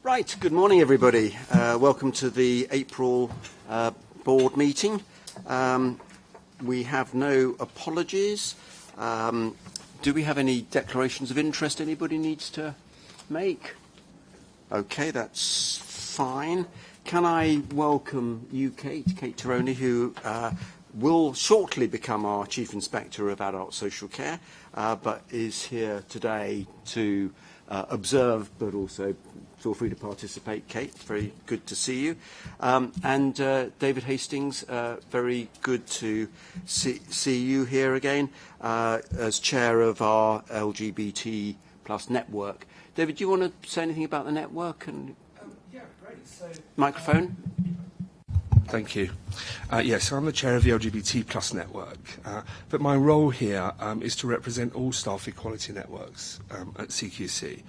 Right, good morning everybody. Welcome to the April board meeting. We have no apologies. Do we have any declarations of interest anybody needs to make? Okay, that's fine. Can I welcome you, Kate Taroney, who will shortly become our Chief Inspector of Adult Social Care, but is here today to observe, but also feel free to participate, Kate. Very good to see you. And David Hastings, very good to see you here again as chair of our LGBT plus network. David, do you want to say anything about the network? And yeah, great. So, microphone. Thank you. Yes, I'm the chair of the LGBT plus network, but my role here is to represent all staff equality networks at CQC.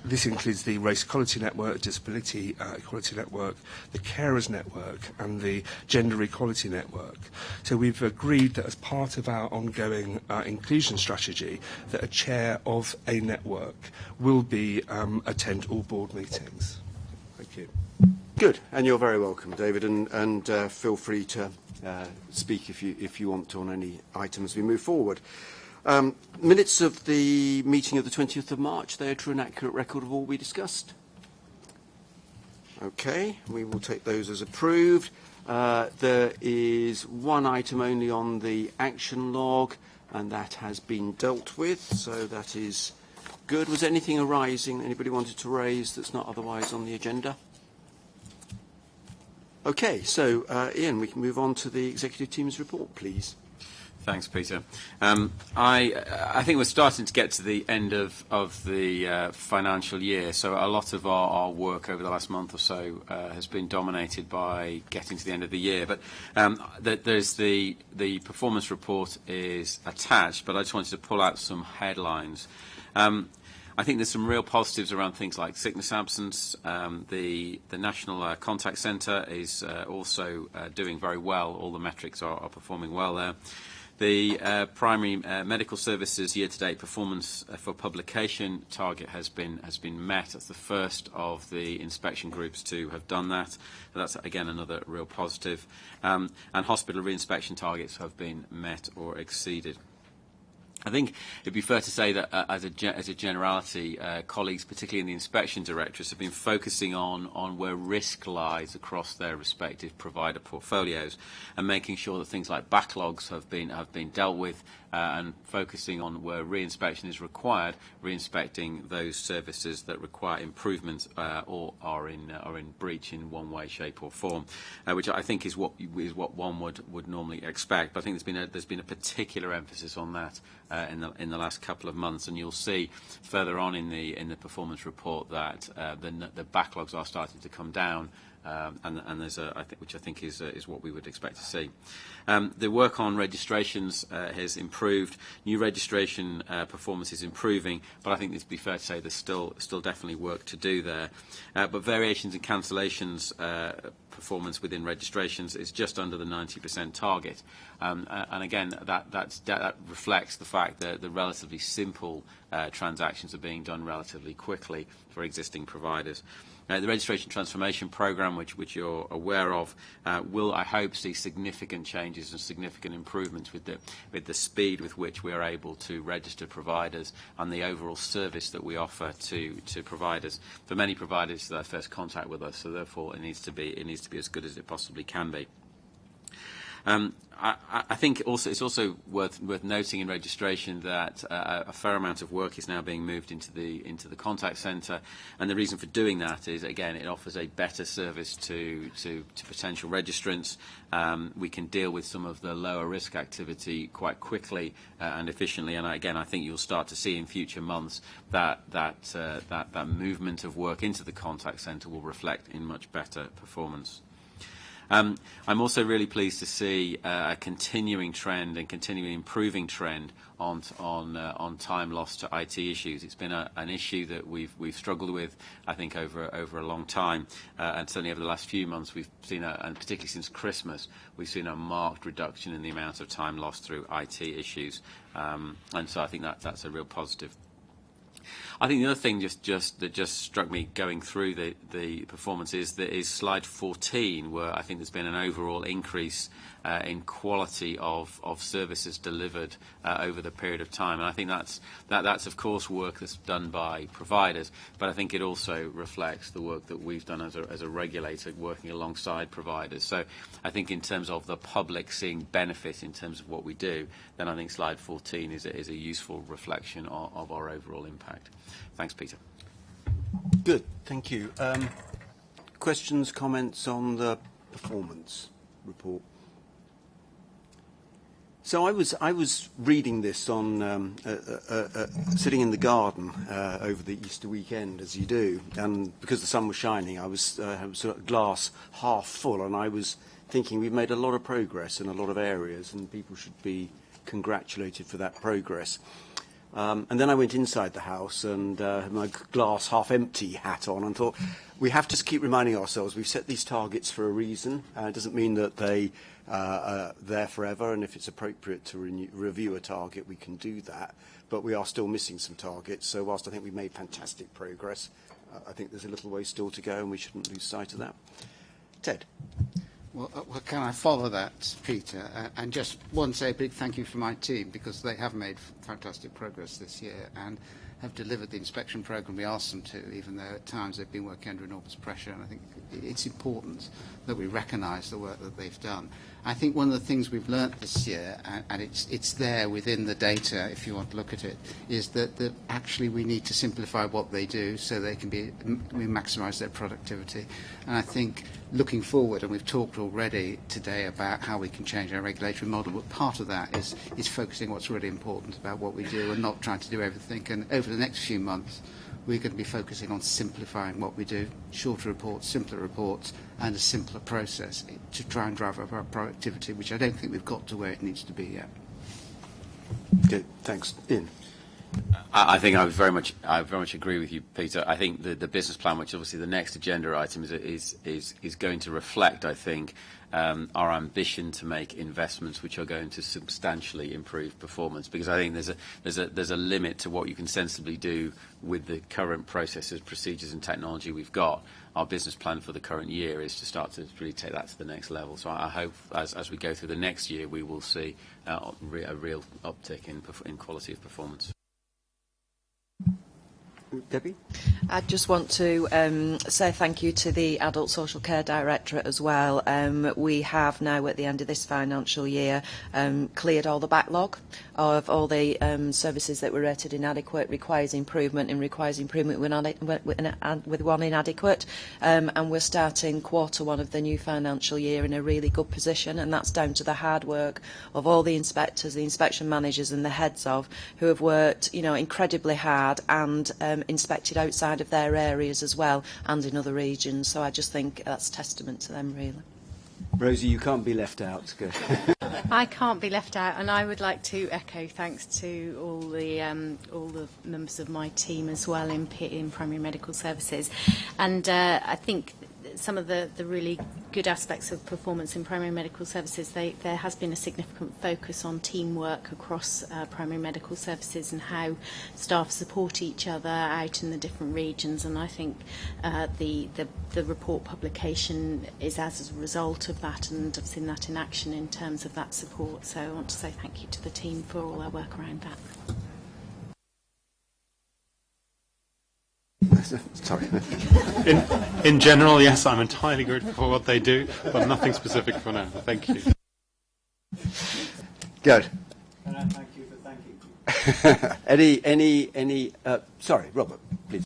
This includes the Race Equality Network, Disability Equality Network, the Carers Network, and the Gender Equality Network. So we've agreed that as part of our ongoing inclusion strategy, that a chair of a network will attend all board meetings. Thank you. Good, and you're very welcome, David, and feel free to speak if you want to on any item as we move forward. Minutes of the meeting of the 20th of March, they are true and accurate record of all we discussed. Okay, we will take those as approved. There is one item only on the action log, and that has been dealt with, so that is good. Was anything arising anybody wanted to raise that's not otherwise on the agenda? Okay, so Ian, we can move on to the executive team's report, please. Thanks, Peter. I think we're starting to get to the end of the financial year, so a lot of our work over the last month or so has been dominated by getting to the end of the year. But there's the performance report is attached, but I just wanted to pull out some headlines. I think there's some real positives around things like sickness absence. The National Contact Centre is also doing very well. All the metrics are performing well there. The primary medical services year-to-date performance for publication target has been met. That's the first of the inspection groups to have done that. So that's again another real positive. And hospital re-inspection targets have been met or exceeded. I think it'd be fair to say that as a generality, colleagues, particularly in the inspection directorates, have been focusing on where risk lies across their respective provider portfolios, and making sure that things like backlogs have been dealt with, and focusing on where re-inspection is required, re-inspecting those services that require improvement or are in breach in one way, shape or form, which I think is what one would normally expect. But I think there's been a particular emphasis on that in the last couple of months, and you'll see further on in the performance report that the backlogs are starting to come down. And there's which I think is what we would expect to see. The work on registrations has improved. New registration performance is improving, but I think it's be fair to say there's still definitely work to do there. But variations in cancellations performance within registrations is just under the 90% target. And again, that reflects the fact that the relatively simple transactions are being done relatively quickly for existing providers. The registration transformation programme, which you're aware of, will, I hope, see significant changes and significant improvements with the speed with which we are able to register providers and the overall service that we offer to providers. For many providers, it's their first contact with us, so therefore it needs to be as good as it possibly can be. I think it's also worth noting in registration that a fair amount of work is now being moved into the contact centre, and the reason for doing that is, again, it offers a better service to potential registrants. We can deal with some of the lower risk activity quite quickly and efficiently, and again, I think you'll start to see in future months that movement of work into the contact centre will reflect in much better performance. I'm also really pleased to see a continuing trend and continuing improving trend on time lost to IT issues. It's been an issue that we've struggled with, I think, over a long time, and certainly over the last few months we've seen, and particularly since Christmas, we've seen a marked reduction in the amount of time lost through IT issues, and so I think that's a real positive. I think the other thing that just struck me going through the performance is slide 14, where I think there's been an overall increase in quality of services delivered over the period of time. And I think that's of course work that's done by providers, but I think it also reflects the work that we've done as a regulator working alongside providers. So I think in terms of the public seeing benefit in terms of what we do, then I think slide 14 is a useful reflection of our overall impact. Thanks, Peter. Good, thank you. Questions, comments on the performance report? So I was reading this on sitting in the garden over the Easter weekend, as you do, and because the sun was shining, I was sort of glass half full, and I was thinking we've made a lot of progress in a lot of areas, and people should be congratulated for that progress. And then I went inside the house and had my glass half empty hat on and thought, we have to just keep reminding ourselves we've set these targets for a reason. It doesn't mean that they are there forever, and if it's appropriate to review a target, we can do that. But we are still missing some targets, so whilst I think we've made fantastic progress, I think there's a little way still to go, and we shouldn't lose sight of that. Ted. Well, can I follow that, Peter? And just one say a big thank you for my team, because they have made fantastic progress this year and have delivered the inspection programme we asked them to, even though at times they've been working under enormous pressure. And I think it's important that we recognise the work that they've done. I think one of the things we've learnt this year, and it's there within the data if you want to look at it, is that actually we need to simplify what they do so they can we maximise their productivity. And I think looking forward, and we've talked already today about how we can change our regulatory model, but part of that is focusing what's really important about what we do and not trying to do everything. And over the next few months, we're going to be focusing on simplifying what we do, shorter reports, simpler reports, and a simpler process to try and drive up our productivity, which I don't think we've got to where it needs to be yet. Good, thanks. Ian. I think I very much agree with you, Peter. I think the business plan, which obviously the next agenda item is going to reflect, I think, our ambition to make investments which are going to substantially improve performance. Because I think there's a limit to what you can sensibly do with the current processes, procedures, and technology we've got. Our business plan for the current year is to start to really take that to the next level. So I hope as we go through the next year, we will see a real uptick in quality of performance. Debbie? I just want to say thank you to the Adult Social Care Directorate as well. We have now, at the end of this financial year, cleared all the backlog of all the services that were rated inadequate, requires improvement, and requires improvement with one inadequate. And we're starting quarter one of the new financial year in a really good position, and that's down to the hard work of all the inspectors, the inspection managers, and the heads of, who have worked, incredibly hard and inspected outside of their areas as well and in other regions. So I just think that's testament to them, really. Rosie, you can't be left out. Good. I can't be left out, and I would like to echo thanks to all the members of my team as well in primary medical services. And I think some of the really good aspects of performance in primary medical services, there has been a significant focus on teamwork across primary medical services and how staff support each other out in the different regions. And I think the report publication is as a result of that, and I've seen that in action in terms of that support. So I want to say thank you to the team for all their work around that. Sorry. In general, yes, I'm entirely grateful for what they do, but nothing specific for now. Thank you. Good. And I thank you for thanking me. Any? Sorry, Robert, please.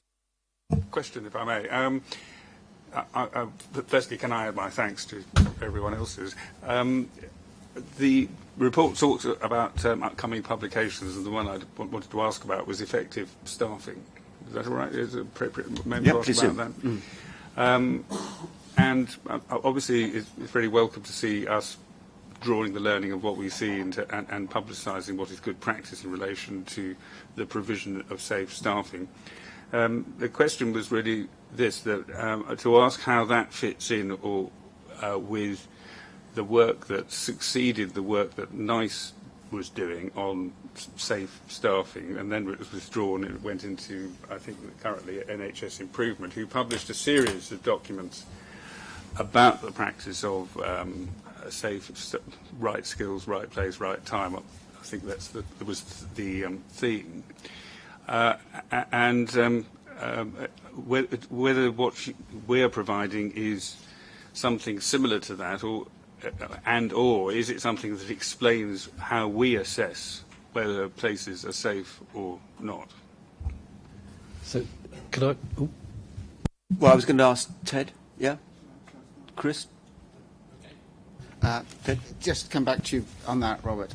Question, if I may. Firstly, can I add my thanks to everyone else's? The report talks about upcoming publications, and the one I wanted to ask about was effective staffing. Is that all right? Is it appropriate member to ask about that? And obviously, it's very welcome to see us drawing the learning of what we see and publicising what is good practice in relation to the provision of safe staffing. The question was really this, that to ask how that fits in with the work that succeeded, the work that NICE was doing on safe staffing, and then it was withdrawn and it went into, I think, currently NHS Improvement, who published a series of documents about the practice of right skills, right place, right time. I think that was the theme. Whether what we're providing is something similar to that, or is it something that explains how we assess whether places are safe or not? So, can I? Ooh. Well, I was going to ask Ted. Yeah, Chris. Just to come back to you on that, Robert.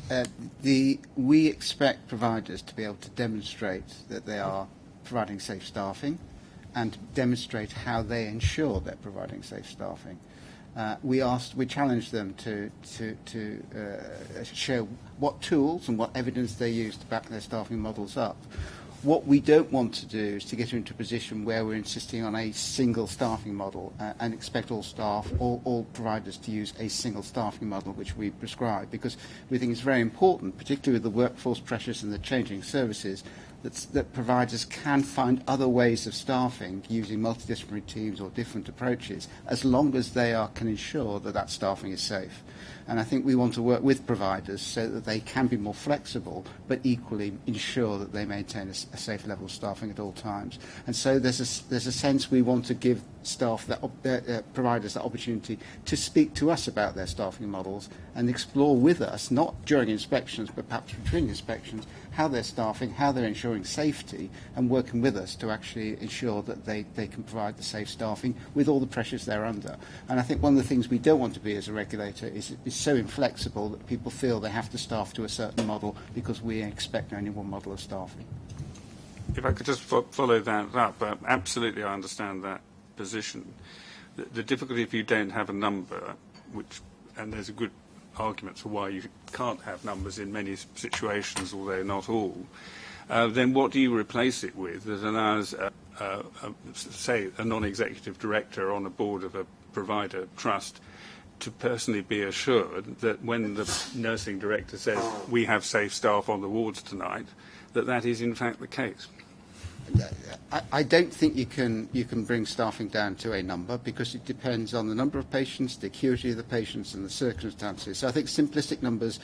We expect providers to be able to demonstrate that they are providing safe staffing, and demonstrate how they ensure they're providing safe staffing. We challenged them to show what tools and what evidence they use to back their staffing models up. What we don't want to do is to get into a position where we're insisting on a single staffing model and expect all staff, all providers to use a single staffing model which we prescribe, because we think it's very important, particularly with the workforce pressures and the changing services, that providers can find other ways of staffing using multidisciplinary teams or different approaches, as long as they can ensure that staffing is safe. And I think we want to work with providers so that they can be more flexible, but equally ensure that they maintain a safe level of staffing at all times. And so there's a sense we want to give staff, providers, that opportunity to speak to us about their staffing models and explore with us, not during inspections, but perhaps between inspections, how they're staffing, how they're ensuring safety, and working with us to actually ensure that they can provide the safe staffing with all the pressures they're under. And I think one of the things we don't want to be as a regulator is so inflexible that people feel they have to staff to a certain model because we expect only one model of staffing. If I could just follow that up, absolutely I understand that position. The difficulty if you don't have a number, and there's a good argument for why you can't have numbers in many situations, although not all, then what do you replace it with that allows, say, a non-executive director on a board of a provider trust to personally be assured that when the nursing director says, we have safe staff on the wards tonight, that is in fact the case? I don't think you can bring staffing down to a number, because it depends on the number of patients, the acuity of the patients, and the circumstances. So I think simplistic numbers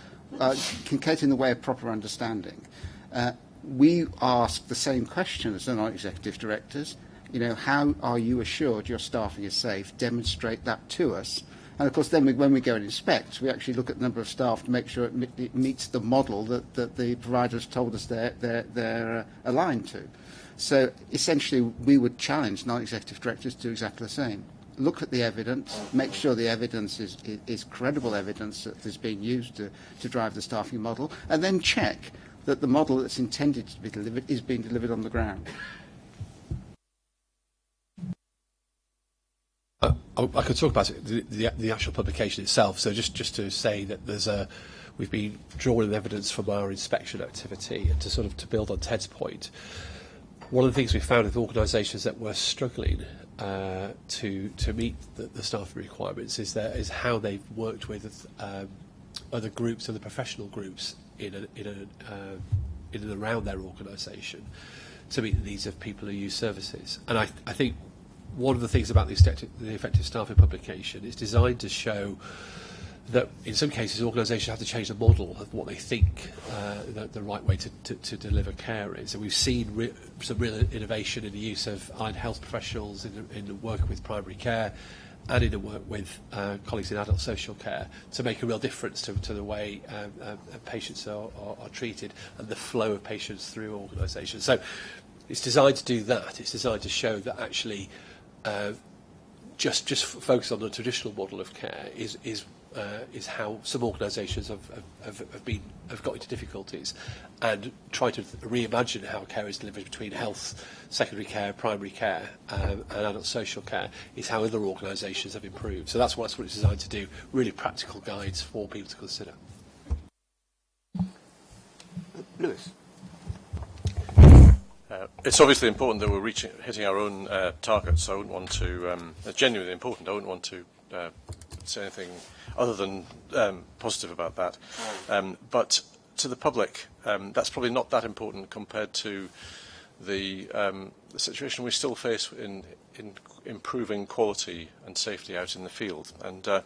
can get in the way of proper understanding. We ask the same question as the non-executive directors. How are you assured your staffing is safe? Demonstrate that to us. And of course, then when we go and inspect, we actually look at the number of staff to make sure it meets the model that the providers told us they're aligned to. So essentially, we would challenge non-executive directors to do exactly the same. Look at the evidence, make sure the evidence is credible evidence that is being used to drive the staffing model, and then check that the model that's intended to be delivered is being delivered on the ground. I could talk about it, the actual publication itself. So just to say that we've been drawing evidence from our inspection activity, and to build on Ted's point. One of the things we found with organisations that were struggling to meet the staffing requirements is how they've worked with other groups, other professional groups in and around their organisation to meet the needs of people who use services. And I think one of the things about the effective staffing publication is designed to show that in some cases organisations have to change the model of what they think the right way to deliver care is. And we've seen some real innovation in the use of allied health professionals in the work with primary care and in the work with colleagues in adult social care to make a real difference to the way patients are treated and the flow of patients through organisations. So it's designed to do that. It's designed to show that actually just focus on the traditional model of care is how some organisations have got into difficulties, and try to reimagine how care is delivered between health, secondary care, primary care, and adult social care is how other organisations have improved. So that's what it's designed to do. Really practical guides for people to consider. Lewis. It's obviously important that we're hitting our own targets. I wouldn't want to, it's genuinely important. I wouldn't want to say anything other than positive about that. But to the public, that's probably not that important compared to the situation we still face in improving quality and safety out in the field. And for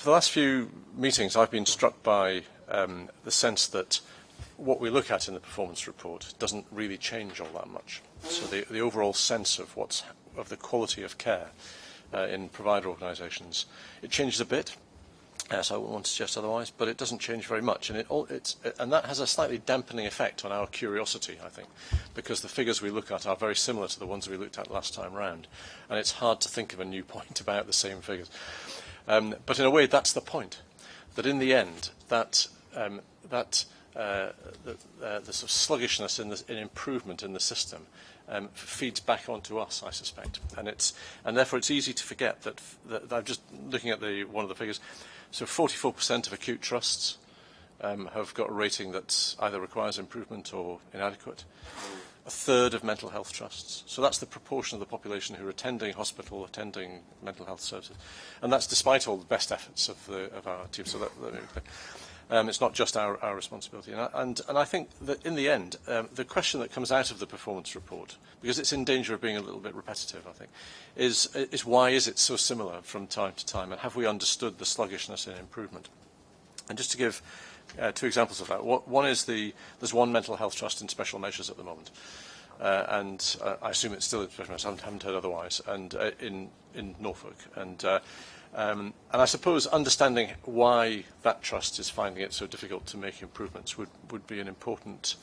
the last few meetings, I've been struck by the sense that what we look at in the performance report doesn't really change all that much. So the overall sense of the quality of care in provider organisations, it changes a bit. So I wouldn't want to suggest otherwise, but it doesn't change very much, and and that has a slightly dampening effect on our curiosity, I think, because the figures we look at are very similar to the ones we looked at last time round, and it's hard to think of a new point about the same figures. But in a way, that's the point. That in the end, the sort of sluggishness in improvement in the system feeds back onto us, I suspect, and therefore it's easy to forget that I'm just looking at one of the figures. So 44% of acute trusts have got a rating that either requires improvement or inadequate. A third of mental health trusts. So that's the proportion of the population who are attending hospital, attending mental health services. And that's despite all the best efforts of our team. So it's not just our responsibility. And I think that in the end, the question that comes out of the performance report, because it's in danger of being a little bit repetitive, I think, is why is it so similar from time to time? And have we understood the sluggishness in improvement? And just to give two examples of that. One is there's one mental health trust in special measures at the moment. And I assume it's still in special measures, I haven't heard otherwise, and in Norfolk. And I suppose understanding why that trust is finding it so difficult to make improvements would be an important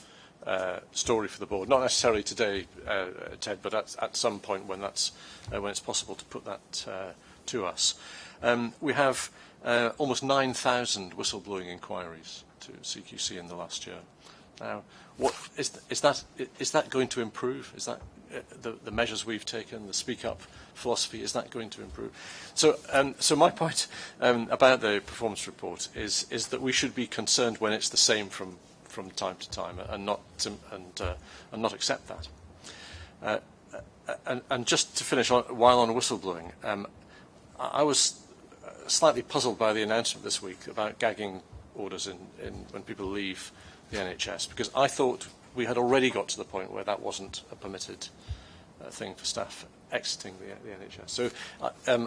story for the board. Not necessarily today, Ted, but at some point when it's possible to put that to us. We have almost 9,000 whistleblowing inquiries to CQC in the last year. Now, what is that going to improve? Is that the measures we've taken, the Speak Up philosophy, is that going to improve? So my point about the performance report is that we should be concerned when it's the same from time to time, and not accept that. And just to finish, while on whistleblowing, I was slightly puzzled by the announcement this week about gagging orders when people leave the NHS, because I thought we had already got to the point where that wasn't a permitted thing for staff exiting the NHS. So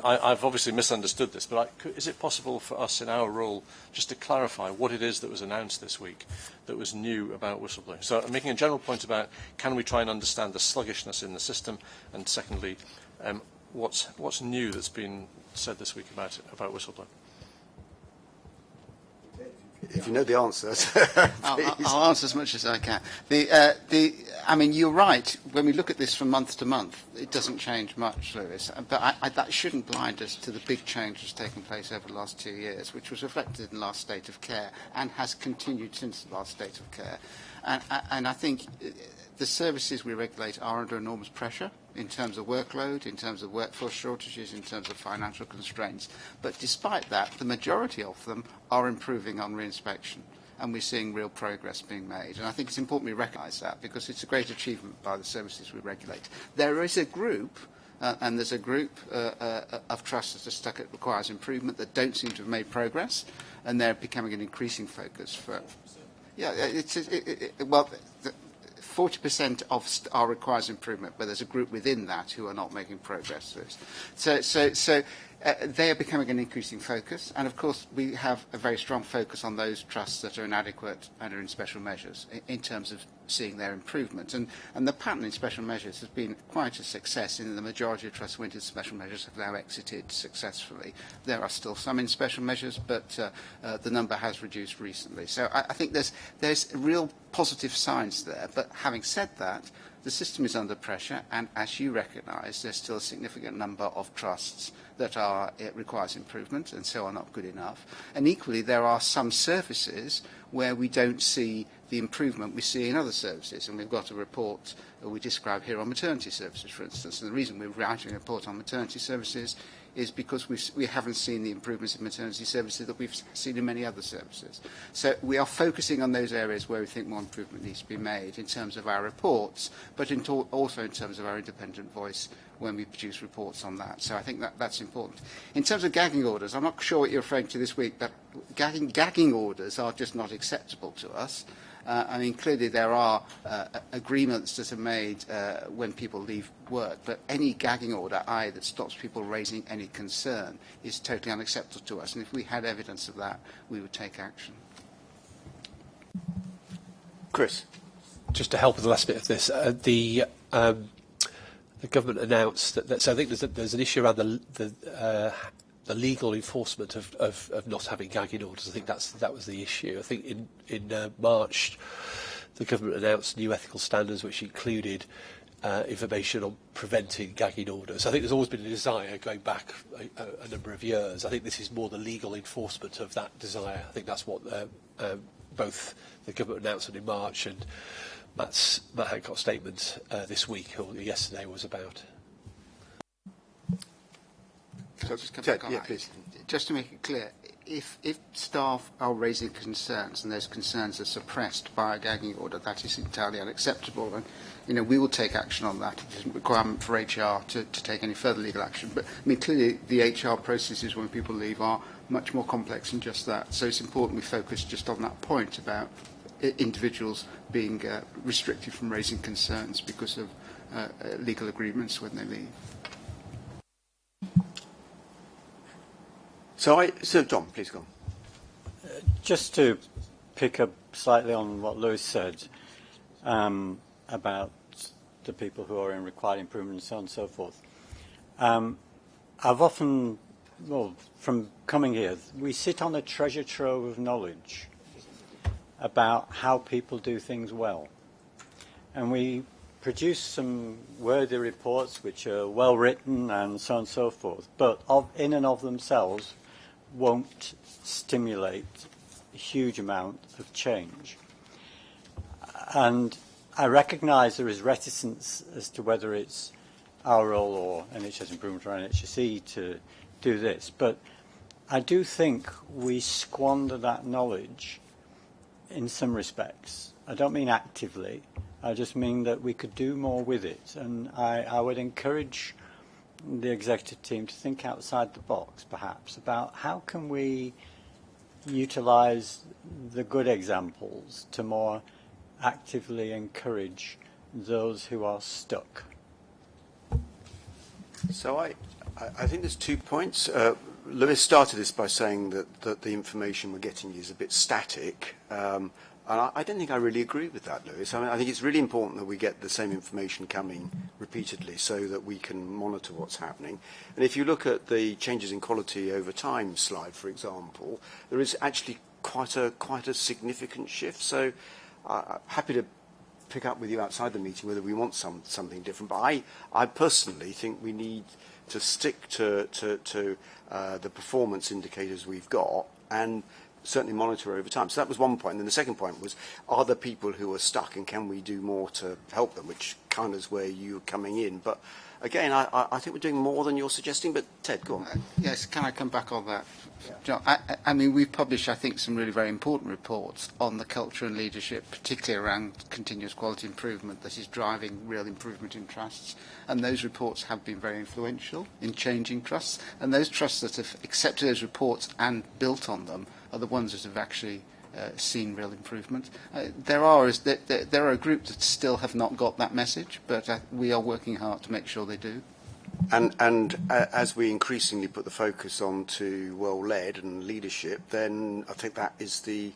I've obviously misunderstood this, but is it possible for us in our role just to clarify what it is that was announced this week that was new about whistleblowing? So I'm making a general point about can we try and understand the sluggishness in the system, and secondly, what's new that's been said this week about whistleblowing? If you know the answer, I'll answer as much as I can. I mean, you're right. When we look at this from month to month, it doesn't change much, Lewis. But that shouldn't blind us to the big change that's taken place over the last 2 years, which was reflected in the last state of care and has continued since the last state of care. And I think the services we regulate are under enormous pressure in terms of workload, in terms of workforce shortages, in terms of financial constraints. But despite that, the majority of them are improving on reinspection, and we're seeing real progress being made. And I think it's important we recognise that, because it's a great achievement by the services we regulate. There is a group, and there's a group of trusts that are stuck at requires improvement that don't seem to have made progress, and they're becoming an increasing focus for... Yeah, 40% of our requires improvement, but there's a group within that who are not making progress. So they are becoming an increasing focus, and of course we have a very strong focus on those trusts that are inadequate and are in special measures in terms of seeing their improvement. And the pattern in special measures has been quite a success, in the majority of trusts went into special measures have now exited successfully. There are still some in special measures, but the number has reduced recently. So I think there's real positive signs there. But having said that, the system is under pressure, and as you recognise, there's still a significant number of trusts that it requires improvement and so are not good enough. And equally, there are some services where we don't see the improvement we see in other services. And we've got a report we describe here on maternity services, for instance. And the reason we're writing a report on maternity services is because we haven't seen the improvements in maternity services that we've seen in many other services. So we are focusing on those areas where we think more improvement needs to be made in terms of our reports, but also in terms of our independent voice when we produce reports on that. So I think that's important. In terms of gagging orders, I'm not sure what you're referring to this week, but gagging orders are just not acceptable to us. I mean, clearly there are agreements that are made when people leave work, but any gagging order, that stops people raising any concern, is totally unacceptable to us. And if we had evidence of that, we would take action. Chris? Just to help with the last bit of this, the government announced that so I think there's an issue around the legal enforcement of not having gagging orders. I think that was the issue. I think in March, the government announced new ethical standards which included information on preventing gagging orders. I think there's always been a desire going back a number of years. I think this is more the legal enforcement of that desire. I think that's what both the government announcement in March and Matt Hancock's statement this week or yesterday was about. Can I just come back on that? Please. Just to make it clear, if staff are raising concerns and those concerns are suppressed by a gagging order, that is entirely unacceptable. And we will take action on that. It isn't a requirement for HR to take any further legal action. But I mean, clearly the HR processes when people leave are much more complex than just that. So it's important we focus just on that point about individuals being restricted from raising concerns because of legal agreements when they leave. So John, please go on. Just to pick up slightly on what Lewis said about the people who are in required improvement and so on and so forth. I've often, from coming here, we sit on a treasure trove of knowledge about how people do things well. And we produce some worthy reports which are well written and so on and so forth, but in and of themselves won't stimulate a huge amount of change. And I recognise there is reticence as to whether it's our role or NHS Improvement or NHSE to do this, but I do think we squander that knowledge in some respects. I don't mean actively, I just mean that we could do more with it, and I would encourage the executive team to think outside the box, perhaps, about how can we utilise the good examples to more actively encourage those who are stuck. So I think there's 2 points. Lewis started this by saying that the information we're getting is a bit static. And I don't think I really agree with that, Lewis. I think it's really important that we get the same information coming repeatedly so that we can monitor what's happening. And if you look at the changes in quality over time slide, for example, there is actually quite a significant shift. So I'm happy to pick up with you outside the meeting whether we want something different. But I personally think we need to stick to the performance indicators we've got and certainly monitor over time. So that was one point. And then the second point was, are there people who are stuck and can we do more to help them, which kind of is where you're coming in. But again, I think we're doing more than you're suggesting. But Ted, go on. Yes, can I come back on that? Yeah. John, I mean, we've published, I think, some really very important reports on the culture and leadership, particularly around continuous quality improvement that is driving real improvement in trusts. And those reports have been very influential in changing trusts. And those trusts that have accepted those reports and built on them are the ones that have actually seen real improvement. There are a group that still have not got that message, but we are working hard to make sure they do. And as we increasingly put the focus onto well-led and leadership, then I think that is the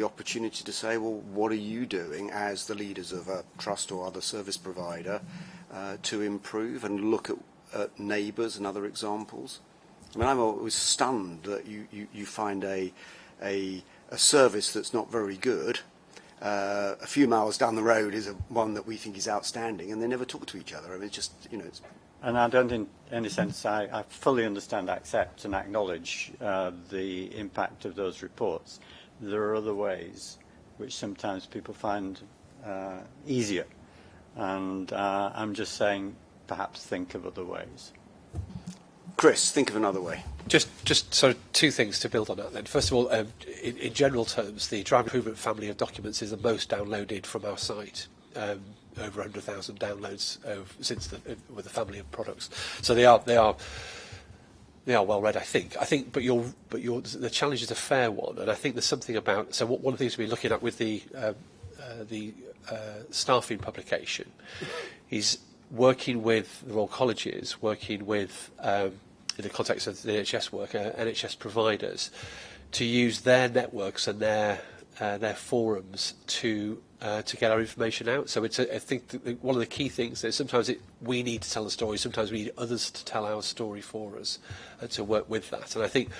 opportunity to say, well, what are you doing as the leaders of a trust or other service provider to improve and look at neighbours and other examples? I mean, I'm always stunned that you find a service that's not very good. A few miles down the road is one that we think is outstanding, and they never talk to each other. I mean, it's just, it's... And I don't, in any sense, I fully understand, accept and acknowledge the impact of those reports. There are other ways which sometimes people find easier. And I'm just saying, perhaps think of other ways. Chris, think of another way. Just sort of two things to build on that then. First of all, in general terms, the driver improvement family of documents is the most downloaded from our site. Over 100,000 downloads since with the family of products. So they are well read, I think. But the challenge is a fair one, and I think there's something about. So one of the things we're looking at with the staffing publication is working with the Royal Colleges, working with in the context of the NHS work, NHS providers, to use their networks and their forums to get our information out. So I think that one of the key things is sometimes we need to tell the story, sometimes we need others to tell our story for us and to work with that. And I think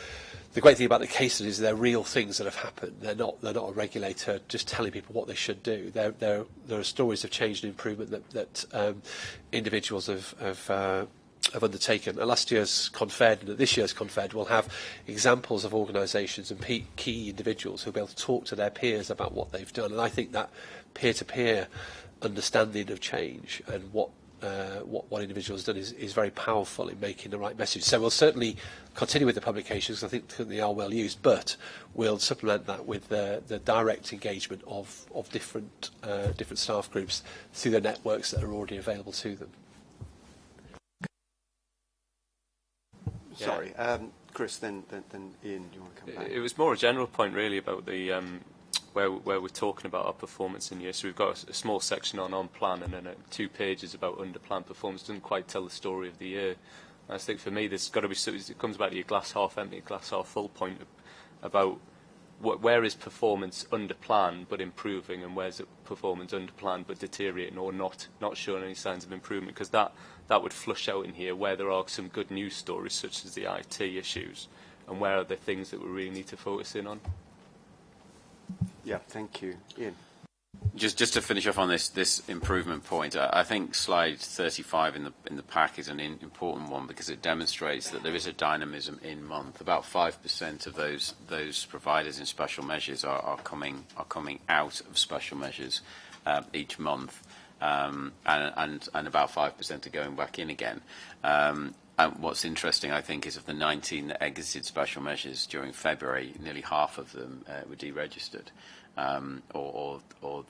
the great thing about the case studies is they're real things that have happened. They're not a regulator just telling people what they should do. There are stories of change and improvement that individuals have undertaken. And last year's Confed and this year's Confed will have examples of organisations and key individuals who will be able to talk to their peers about what they've done. And I think that peer-to-peer understanding of change and what individuals have done is very powerful in making the right message. So we'll certainly continue with the publications. I think they are well used, but we'll supplement that with the direct engagement of different staff groups through the networks that are already available to them. Sorry, Chris, then Ian, do you want to come back? It was more a general point, really, about the where we're talking about our performance in year. So we've got a small section on plan, and then 2 pages about under plan performance. Doesn't quite tell the story of the year. And I think for me, there's got to be. It comes back to your glass half empty, glass half full point about where is performance under plan but improving, and where's it performance under plan but deteriorating or not showing any signs of improvement, because that would flush out in here where there are some good news stories such as the IT issues, and where are the things that we really need to focus in on. Yeah, thank you. Ian. Just to finish off on this improvement point, I think slide 35 in the pack is an important one, because it demonstrates that there is a dynamism in month. About 5% of those providers in special measures are coming out of special measures each month, and about 5% are going back in again. And what's interesting, I think, is of the 19 that exited special measures during February, nearly half of them were deregistered. Or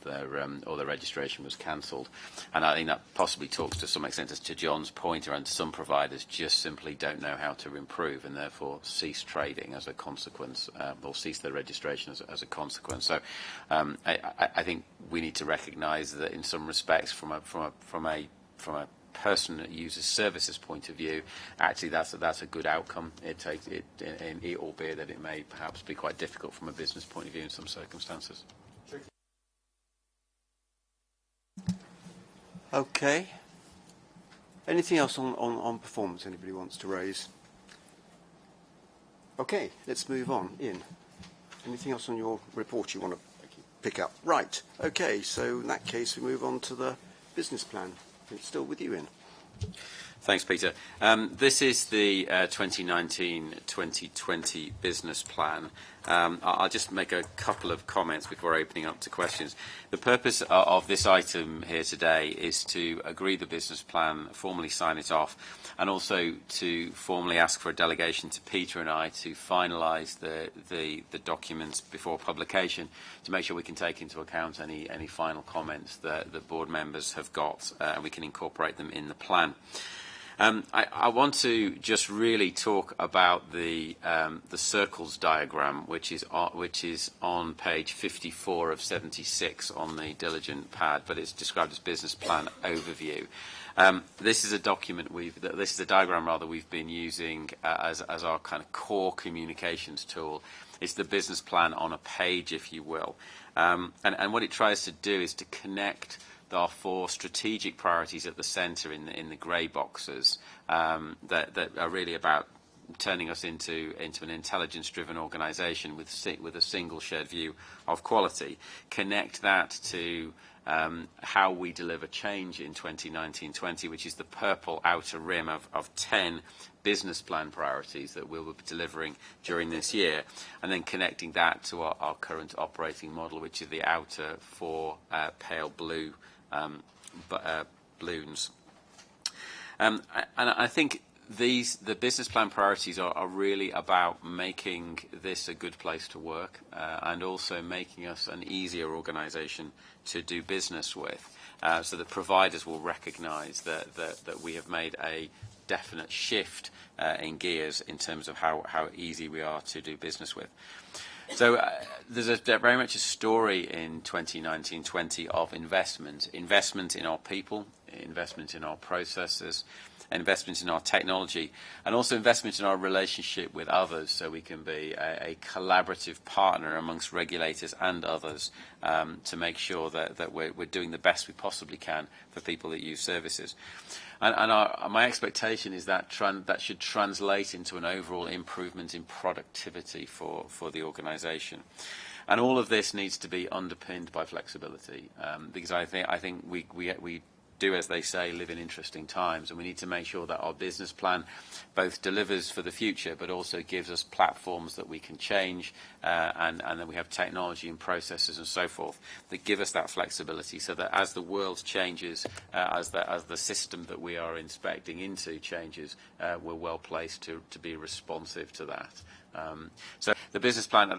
their registration was cancelled, and I think that possibly talks to some extent to John's point around some providers just simply don't know how to improve, and therefore cease trading as a consequence, or cease their registration as a consequence. So I think we need to recognise that in some respects, from a person that uses services point of view, actually that's a good outcome. Albeit that it may perhaps be quite difficult from a business point of view in some circumstances. Okay. Anything else on performance anybody wants to raise? Okay, let's move on. Ian, anything else on your report you want to pick up? Right. Okay, so in that case we move on to the business plan. It's still with you, Ian. Thanks, Peter. This is the 2019-2020 business plan. I'll just make a couple of comments before opening up to questions. The purpose of this item here today is to agree the business plan, formally sign it off, and also to formally ask for a delegation to Peter and I to finalise the documents before publication, to make sure we can take into account any final comments that the board members have got, and we can incorporate them in the plan. I want to just really talk about the circles diagram, which is on page 54 of 76 on the diligent pad, but it's described as business plan overview. This is a document this is a diagram rather we've been using as our kind of core communications tool. It's the business plan on a page, if you will, and what it tries to do is to connect our 4 strategic priorities at the centre in the grey boxes that are really about turning us into an intelligence-driven organisation with a single shared view of quality. Connect that to how we deliver change in 2019-20, which is the purple outer rim of 10 business plan priorities that we'll be delivering during this year, and then connecting that to our current operating model, which is the outer 4 pale blue balloons. And I think the business plan priorities are really about making this a good place to work and also making us an easier organisation to do business with, so that providers will recognise that we have made a definite shift in gears in terms of how easy we are to do business with. So there's very much a story in 2019-20 of investment in our people, investment in our processes, investment in our technology, and also investment in our relationship with others, so we can be a collaborative partner amongst regulators and others to make sure that we're doing the best we possibly can for people that use services. And my expectation is that that should translate into an overall improvement in productivity for the organisation. And all of this needs to be underpinned by flexibility, because I think we do, as they say, live in interesting times, and we need to make sure that our business plan both delivers for the future but also gives us platforms that we can change, and that we have technology and processes and so forth that give us that flexibility, so that as the world changes, as the system that we are inspecting into changes, we're well placed to be responsive to that. So the business plan,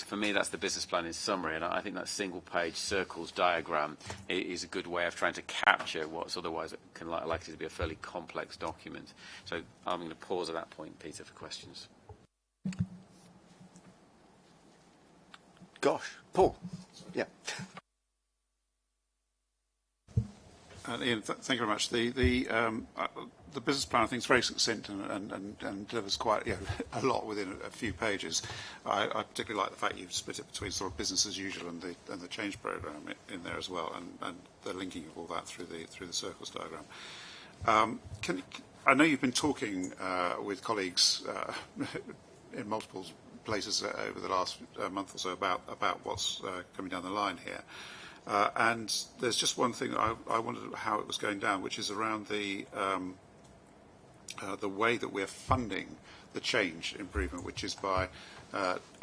for me, that's the business plan in summary, and I think that single-page circles diagram is a good way of trying to capture what's otherwise likely to be a fairly complex document. So I'm going to pause at that point, Peter, for questions. Gosh, Paul. Yeah. Ian, thank you very much. The business plan, I think, is very succinct and delivers quite a lot within a few pages. I particularly like the fact you've split it between sort of business as usual and the change programme in there as well, and the linking of all that through the circles diagram. I know you've been talking with colleagues in multiple places over the last month or so about what's coming down the line here. And there's just one thing I wondered how it was going down, which is around the way that we're funding the change improvement, which is by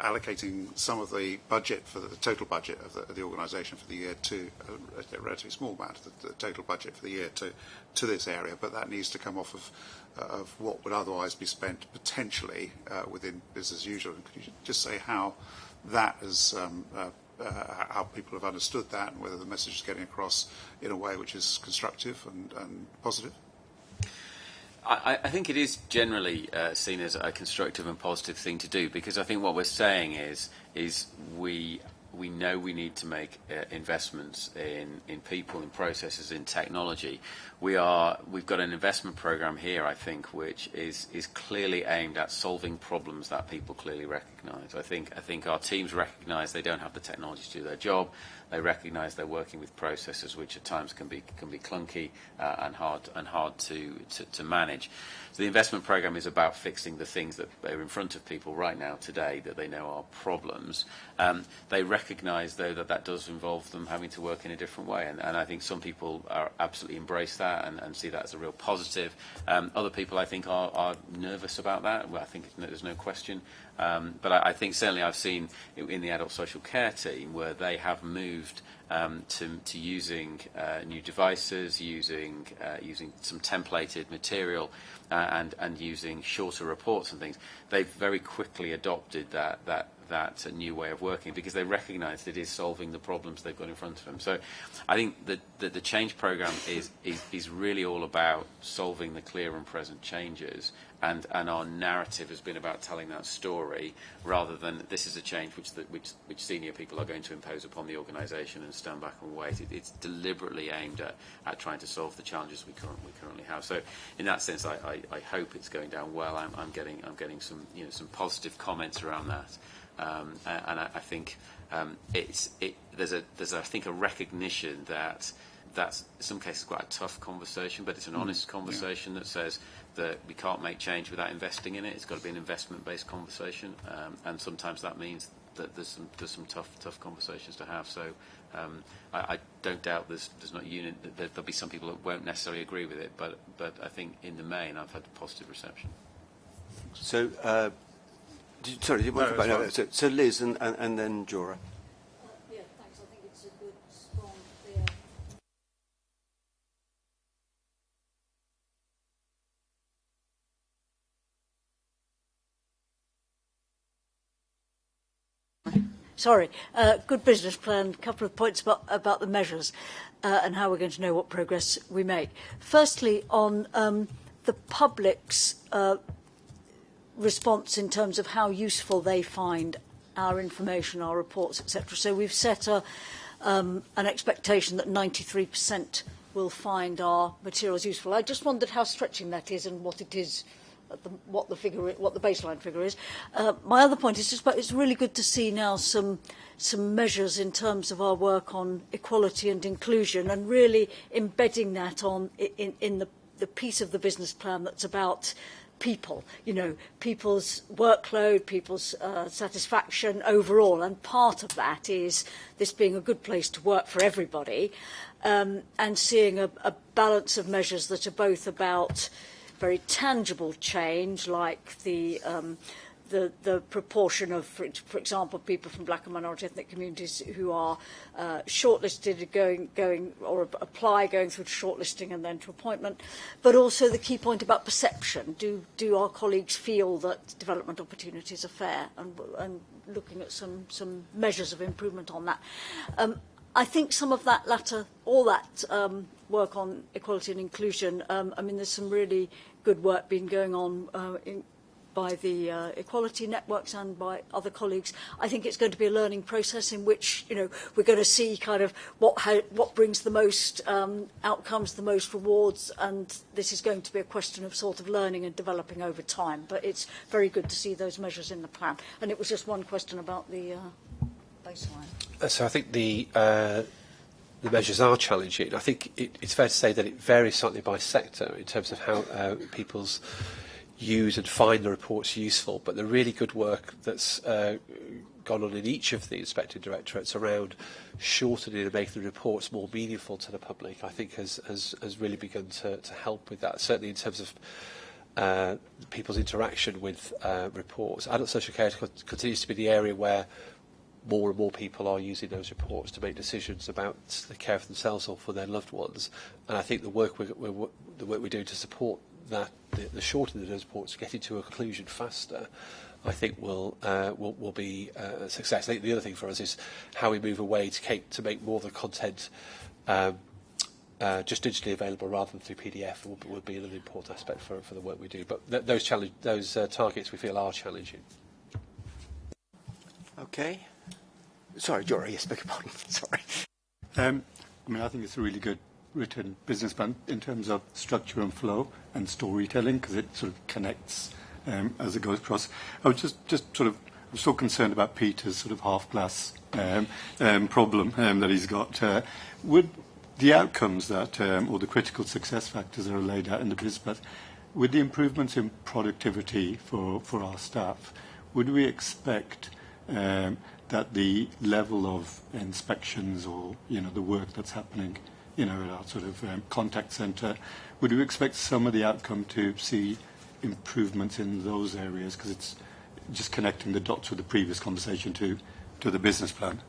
allocating some of the budget for the total budget of the organisation for the year to a relatively small amount of the total budget for the year to this area, but that needs to come off of what would otherwise be spent potentially within business as usual. And could you just say how that is how people have understood that, and whether the message is getting across in a way which is constructive and positive? I think it is generally seen as a constructive and positive thing to do, because I think what we're saying is we know we need to make investments in people, in processes, in technology. We've got an investment program here, I think, which is clearly aimed at solving problems that people clearly recognise. I think our teams recognise they don't have the technology to do their job. They recognise they're working with processes which at times can be clunky and hard to manage. So the investment programme is about fixing the things that are in front of people right now today that they know are problems. They recognise, though, that does involve them having to work in a different way, and I think some people absolutely embrace that and see that as a real positive. Other people, I think, are nervous about that. Well, I think there's no question. But I think certainly I've seen in the adult social care team where they have moved to using new devices, using some templated material, and using shorter reports and things. They've very quickly adopted that new way of working, because they recognise it is solving the problems they've got in front of them. So I think that the change programme is really all about solving the clear and present changes, and our narrative has been about telling that story rather than this is a change which senior people are going to impose upon the organisation and stand back and wait. It's deliberately aimed at trying to solve the challenges we currently have. So in that sense, I hope it's going down well. I'm getting some positive comments around that. And I think there's a recognition that that's in some cases quite a tough conversation, but it's an honest conversation that says that we can't make change without investing in it. It's got to be an investment-based conversation, and sometimes that means that there's some tough conversations to have. So I don't doubt there's not unit. There'll be some people that won't necessarily agree with it, but I think in the main I've had a positive reception. So. So Liz and then Jora. Yeah, thanks. I think it's a good, strong, clear. good business plan, a couple of points about the measures and how we're going to know what progress we make. Firstly, on the public's response in terms of how useful they find our information, our reports, etc. So we've set an expectation that 93% will find our materials useful. I just wondered how stretching that is and what it is, what the baseline figure is. My other point is just it's really good to see now some measures in terms of our work on equality and inclusion, and really embedding that in the piece of the business plan that's about people, people's workload, people's satisfaction overall. And part of that is this being a good place to work for everybody, and seeing a balance of measures that are both about very tangible change, like the proportion of, for example, people from black and minority ethnic communities who are shortlisted, going through to shortlisting and then to appointment, but also the key point about perception. Do our colleagues feel that development opportunities are fair, and looking at some measures of improvement on that. I think some of that work on equality and inclusion, there's some really good work been going on by the equality networks and by other colleagues. I think it's going to be a learning process in which we're going to see kind of what brings the most outcomes, the most rewards, and this is going to be a question of sort of learning and developing over time. But it's very good to see those measures in the plan. And it was just one question about the baseline. So I think the measures are challenging. I think it's fair to say that it varies slightly by sector in terms of how people's use and find the reports useful, but the really good work that's gone on in each of the inspected directorates around shortening and making the reports more meaningful to the public, I think has really begun to help with that, certainly in terms of people's interaction with reports. Adult social care continues to be the area where more and more people are using those reports to make decisions about the care for themselves or for their loved ones, and I think the work we're doing to support that, the shortening of those reports, getting to a conclusion faster, I think will be a success. I think the other thing for us is how we move away to make more of the content just digitally available rather than through PDF would be another important aspect for the work we do. But those targets we feel are challenging. Okay. Sorry, Jory, yes, beg your pardon. Sorry. I think it's a really good written business plan in terms of structure and flow and storytelling, because it sort of connects as it goes across. I was I'm so concerned about Peter's sort of half-glass problem that he's got. Would the outcomes that, or the critical success factors that are laid out in the business plan, with the improvements in productivity for our staff, would we expect that the level of inspections or the work that's happening at our sort of contact centre, would we expect some of the outcome to see improvements in those areas? Because it's just connecting the dots with the previous conversation to the business plan.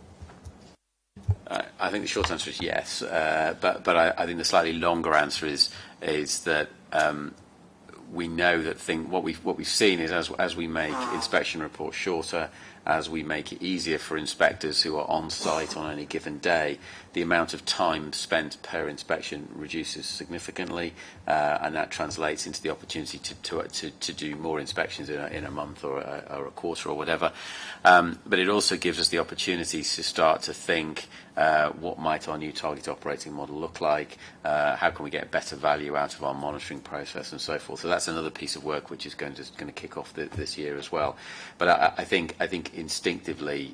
I think the short answer is yes, but I think the slightly longer answer is that we know that what we've seen is as we make inspection reports shorter, as we make it easier for inspectors who are on site on any given day, the amount of time spent per inspection reduces significantly, and that translates into the opportunity to do more inspections in a month or a quarter or whatever. But it also gives us the opportunity to start to think what might our new target operating model look like, how can we get better value out of our monitoring process and so forth. So that's another piece of work which is going to kick off this year as well. But I think instinctively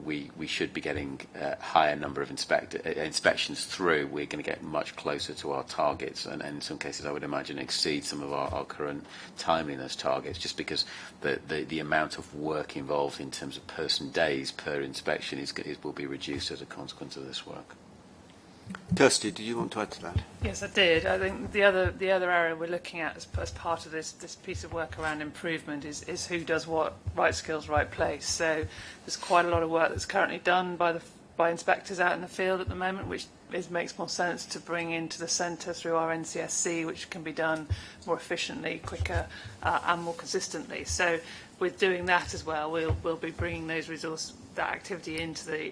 we should be getting a higher number of inspections through. We're going to get much closer to our targets, and in some cases I would imagine exceed some of our current timeliness targets, just because the amount of work involved in terms of person days per inspection will be reduced as a consequence of this work. Kirsty, do you want to add to that? Yes, I did. I think the other area we're looking at as part of this piece of work around improvement is who does what, right skills, right place. So there's quite a lot of work that's currently done by inspectors out in the field at the moment, which makes more sense to bring into the centre through our NCSC, which can be done more efficiently, quicker, and more consistently. So with doing that as well, we'll be bringing those that activity into the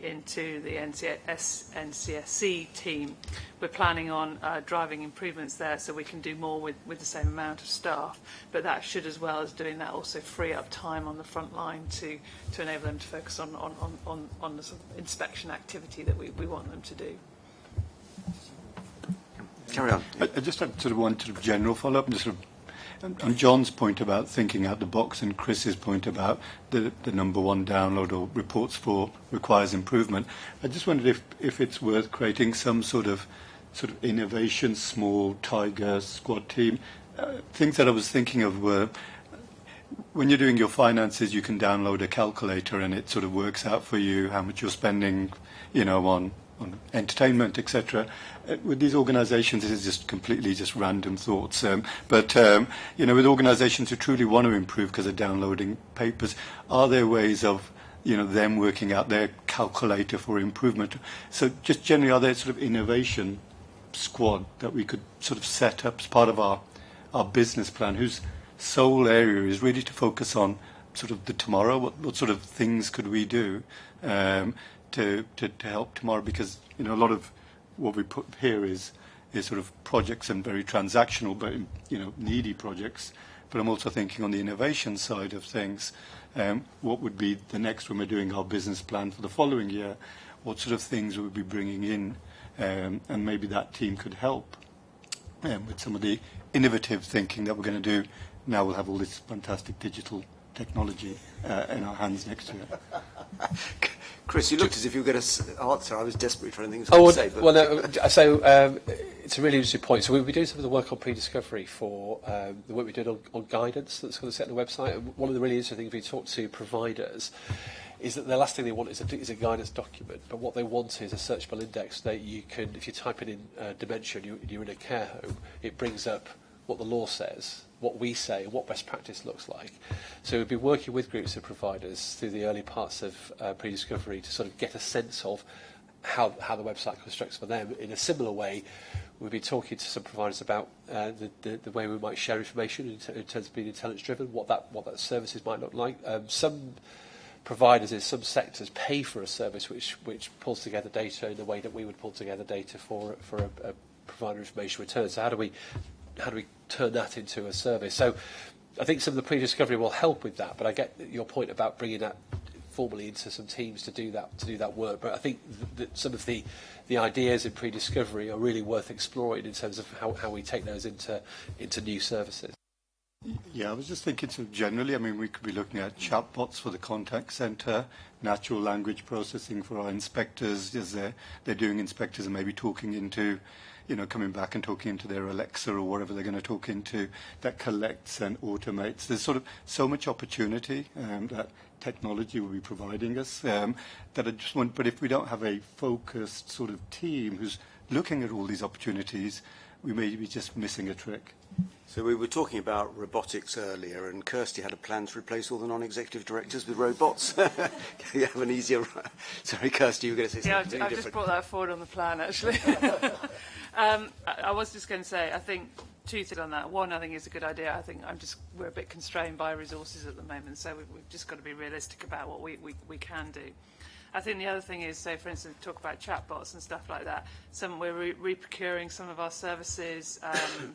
NCSC team, we're planning on driving improvements there so we can do more with the same amount of staff. But that should, as well as doing that, also free up time on the front line to enable them to focus on the sort of inspection activity that we want them to do. Carry on. I just have sort of one sort of general follow-up, and just sort of on John's point about thinking out the box and Chris's point about the number one download or reports for requires improvement. I just wondered if it's worth creating some sort of innovation, small tiger squad team. Things that I was thinking of were, when you're doing your finances, you can download a calculator and it sort of works out for you how much you're spending, on entertainment, etc. With these organisations, this is just completely just random thoughts. But with organisations who truly want to improve because they're downloading papers, are there ways of them working out their calculator for improvement? So just generally, are there sort of innovation squad that we could sort of set up as part of our business plan, whose sole area is really to focus on sort of the tomorrow? What sort of things could we do to help tomorrow? Because a lot of what we put here is sort of projects and very transactional, but needy projects. But I'm also thinking on the innovation side of things, what would be the next when we're doing our business plan for the following year? What sort of things would we be bringing in, and maybe that team could help with some of the innovative thinking that we're going to do. Now we'll have all this fantastic digital technology in our hands next year. Chris, you looked as if you were going to answer. I was desperately trying to think of something to say. But So it's a really interesting point. So we'll be doing some of the work on pre-discovery for the work we did on guidance that's going to set on the website. And one of the really interesting things we talked to providers is that the last thing they want is a guidance document, but what they want is a searchable index that you can, if you type in dementia and you're in a care home, it brings up what the law says, what we say, and what best practice looks like. So we've been working with groups of providers through the early parts of pre-discovery to sort of get a sense of how the website constructs for them. In a similar way, we've been talking to some providers about the way we might share information in terms of being intelligence-driven, what that services might look like. Some providers in some sectors pay for a service which pulls together data in the way that we would pull together data for a provider information return. So how do we turn that into a service? So I think some of the pre-discovery will help with that, but I get your point about bringing that formally into some teams to do that work. But I think that some of the ideas in pre-discovery are really worth exploring in terms of how we take those into new services. Yeah, I was just thinking sort of generally, I mean, we could be looking at chatbots for the contact centre, natural language processing for our inspectors, as they're doing inspectors and maybe talking into, coming back and talking into their Alexa or whatever they're going to talk into, that collects and automates. There's sort of so much opportunity that technology will be providing us that I just want, but if we don't have a focused sort of team who's looking at all these opportunities, we may be just missing a trick. So we were talking about robotics earlier, and Kirsty had a plan to replace all the non-executive directors with robots. Can you have an easier... Sorry, Kirsty, you were going to say something different. Yeah, I've just brought that forward on the plan, actually. I was just going to say, I think two things on that. One, I think it's a good idea. I think we're a bit constrained by resources at the moment, so we've just got to be realistic about what we can do. I think the other thing is, so for instance, talk about chatbots and stuff like that. We're re-procuring some of our services,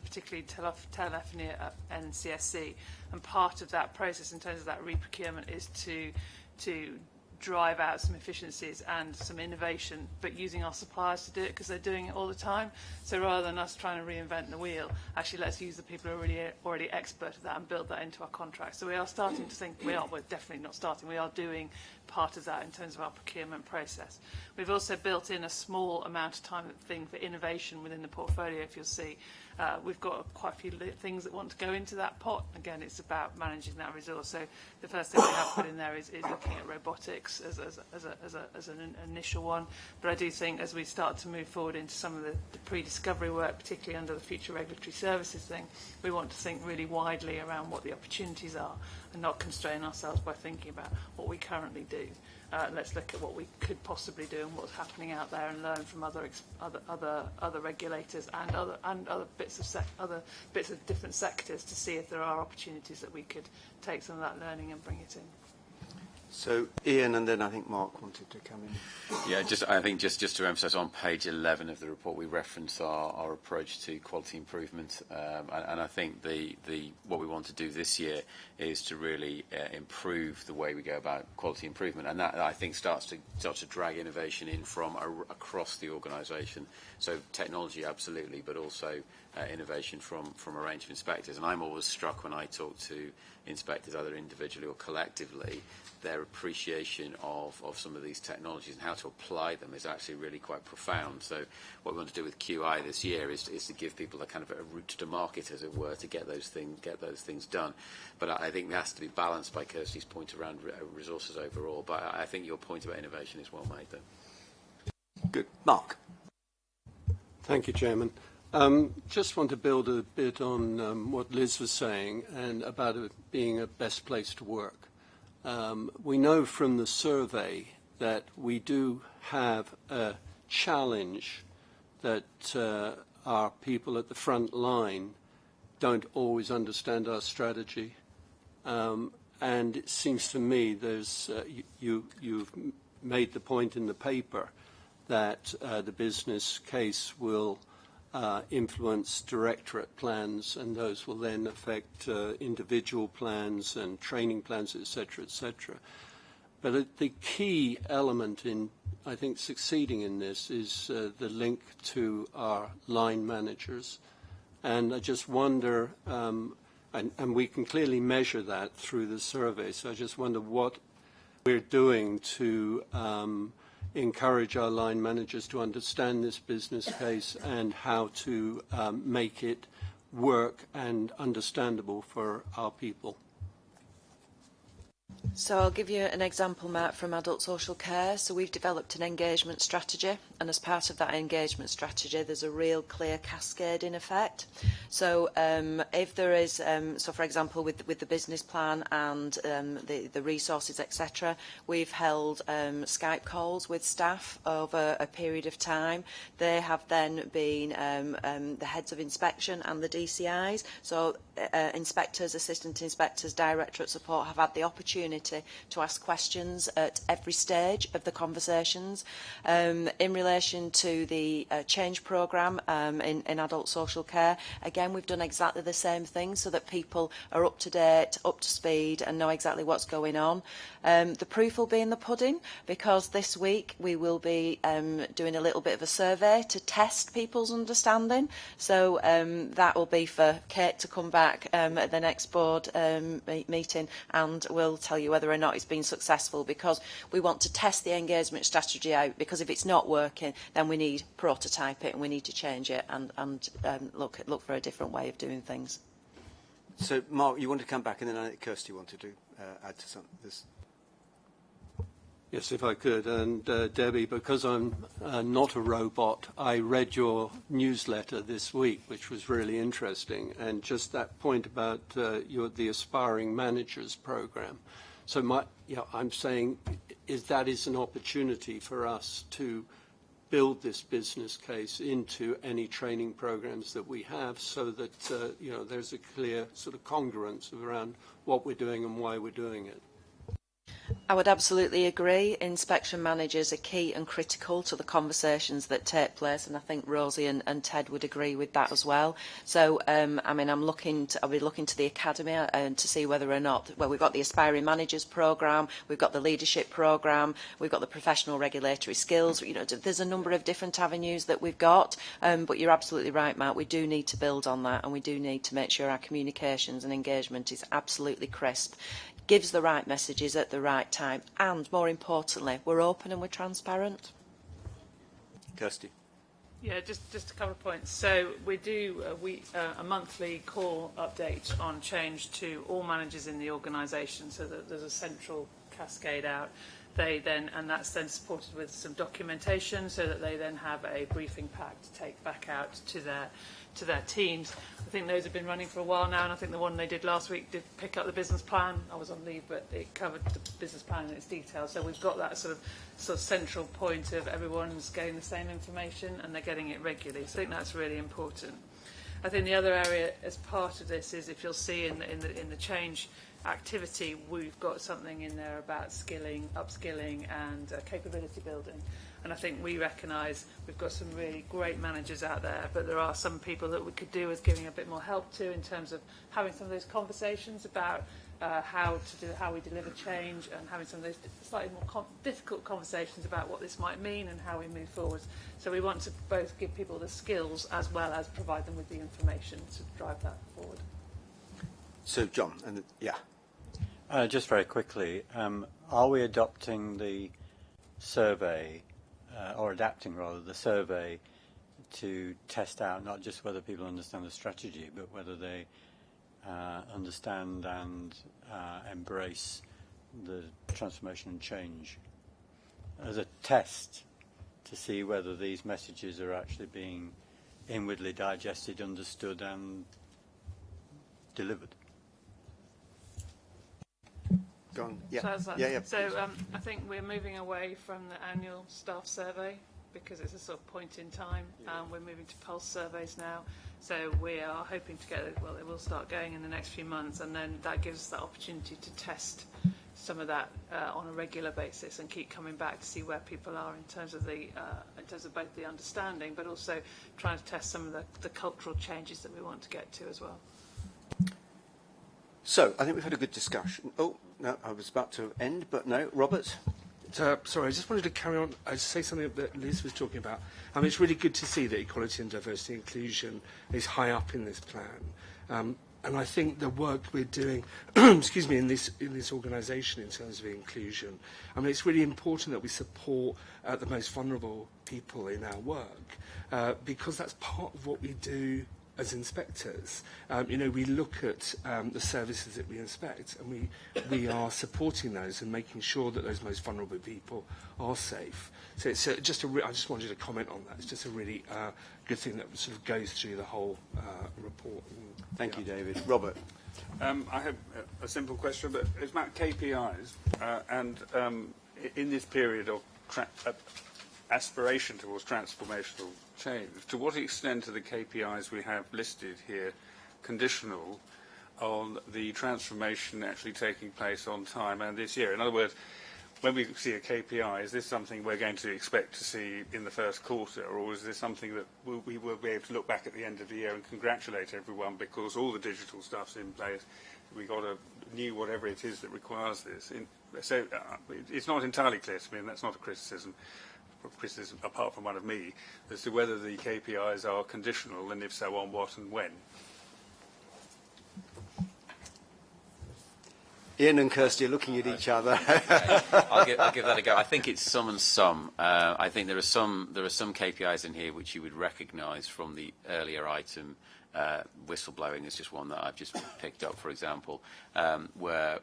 particularly telephony at NCSC, and part of that process in terms of that re-procurement is to drive out some efficiencies and some innovation, but using our suppliers to do it because they're doing it all the time. So rather than us trying to reinvent the wheel, actually let's use the people who are already expert at that and build that into our contracts. So we are starting to think, we're definitely not starting, we are doing part of that in terms of our procurement process. We've also built in a small amount of time thing for innovation within the portfolio, if you'll see. We've got quite a few things that want to go into that pot. Again, it's about managing that resource. So the first thing we have put in there is looking at robotics as an initial one. But I do think as we start to move forward into some of the pre-discovery work, particularly under the future regulatory services thing, we want to think really widely around what the opportunities are and not constrain ourselves by thinking about what we currently do. Let's look at what we could possibly do and what's happening out there, and learn from other regulators and other bits of different sectors to see if there are opportunities that we could take some of that learning and bring it in. So Ian, and then I think Mark wanted to come in. Yeah, I think just to emphasise, on page 11 of the report, we reference our approach to quality improvement, and I think what we want to do this year is to really improve the way we go about quality improvement, and that I think starts to drag innovation in from across the organisation. So technology, absolutely, but also innovation from a range of inspectors. And I'm always struck when I talk to inspectors, either individually or collectively, their appreciation of some of these technologies and how to apply them is actually really quite profound. So what we want to do with QI this year is to give people a kind of a route to market, as it were, to get those things done. But I think that has to be balanced by Kirsty's point around resources overall. But I think your point about innovation is well made, though. Good. Mark. Thank you, Chairman. Just want to build a bit on what Liz was saying and about it being a best place to work. We know from the survey that we do have a challenge that our people at the front line don't always understand our strategy. And it seems to me there's you've made the point in the paper that the business case will influence directorate plans, and those will then affect individual plans and training plans, etc., etc. But the key element in, I think, succeeding in this is the link to our line managers. And I just wonder, and we can clearly measure that through the survey, so I just wonder what we're doing to encourage our line managers to understand this business case and how to make it work and understandable for our people. So I'll give you an example, Mark, from adult social care. So we've developed an engagement strategy, and as part of that engagement strategy, there's a real clear cascading effect. So if there is, so for example, with the business plan and the resources, etc., we've held Skype calls with staff over a period of time. They have then been the heads of inspection and the DCIs. So inspectors, assistant inspectors, directorate support have had the opportunity to ask questions at every stage of the conversations. In relation to the change programme in adult social care, again, we've done exactly the same thing so that people are up to date, up to speed, and know exactly what's going on. The proof will be in the pudding, because this week we will be doing a little bit of a survey to test people's understanding. So that will be for Kate to come back at the next board meeting, and we'll tell you whether or not it's been successful, because we want to test the engagement strategy out, because if it's not working, then we need prototype it and we need to change it and look for a different way of doing things. So Mark, you want to come back, and then I think Kirsty wanted to add to this. Yes, if I could. And Debbie, because I'm not a robot, I read your newsletter this week, which was really interesting, and just that point about the Aspiring Managers program. So I'm saying that is an opportunity for us to build this business case into any training programs that we have, so that there's a clear sort of congruence around what we're doing and why we're doing it. I would absolutely agree. Inspection managers are key and critical to the conversations that take place, and I think Rosie and Ted would agree with that as well. So, I'll be looking to the academy and to see whether or not, well, we've got the Aspiring Managers programme, we've got the leadership programme, we've got the professional regulatory skills. There's a number of different avenues that we've got, but you're absolutely right, Matt. We do need to build on that, and we do need to make sure our communications and engagement is absolutely crisp, gives the right messages at the right time, and more importantly, we're open and we're transparent. Kirsty. Yeah, just a couple of points. So we do a monthly call update on change to all managers in the organisation, so that there's a central cascade out. And that's then supported with some documentation, so that they then have a briefing pack to take back out to their teams. I think those have been running for a while now, and I think the one they did last week did pick up the business plan. I was on leave, but it covered the business plan in its details. So we've got that sort of central point of everyone's getting the same information and they're getting it regularly. So I think that's really important. I think the other area as part of this is, if you'll see in the change activity, we've got something in there about skilling, upskilling and capability building. And I think we recognise we've got some really great managers out there, but there are some people that we could do with giving a bit more help to in terms of having some of those conversations about how we deliver change, and having some of those slightly more difficult conversations about what this might mean and how we move forward. So we want to both give people the skills as well as provide them with the information to drive that forward. So, John, and just very quickly, are we adopting the survey, or adapting rather the survey, to test out not just whether people understand the strategy, but whether they understand and embrace the transformation and change as a test to see whether these messages are actually being inwardly digested, understood and delivered? Go on. Yeah. So I think we're moving away from the annual staff survey because it's a sort of point in time. We're moving to pulse surveys now. So we are hoping to get, well, it will start going in the next few months, and then that gives us the opportunity to test some of that on a regular basis and keep coming back to see where people are in terms of both the understanding, but also trying to test some of the cultural changes that we want to get to as well. So, I think we've had a good discussion. Oh, no, I was about to end, but no. Robert? Sorry, I just wanted to carry on, say something that Liz was talking about. I mean, it's really good to see that equality and diversity and inclusion is high up in this plan. And I think the work we're doing, excuse me, in this organisation in terms of inclusion, I mean, it's really important that we support the most vulnerable people in our work, because that's part of what we do as inspectors. We look at the services that we inspect, and we are supporting those and making sure that those most vulnerable people are safe. So it's I just wanted to comment on that. It's just a really good thing that sort of goes through the whole report. Thank you, David. Robert? I have a simple question, but it's about KPIs. And in this period of aspiration towards transformational change, to what extent are the KPIs we have listed here conditional on the transformation actually taking place on time and this year? In other words, when we see a KPI, is this something we're going to expect to see in the first quarter, or is this something that we will be able to look back at the end of the year and congratulate everyone because all the digital stuff's in place, we got a new whatever it is that requires this? So it's not entirely clear to me, and that's not a criticism apart from one of me, as to whether the KPIs are conditional, and if so, on what and when. Ian and Kirsty are looking at each other. I'll give that a go. I think it's some and some. I think there are some KPIs in here which you would recognise from the earlier item. Whistleblowing is just one that I've just picked up, for example, where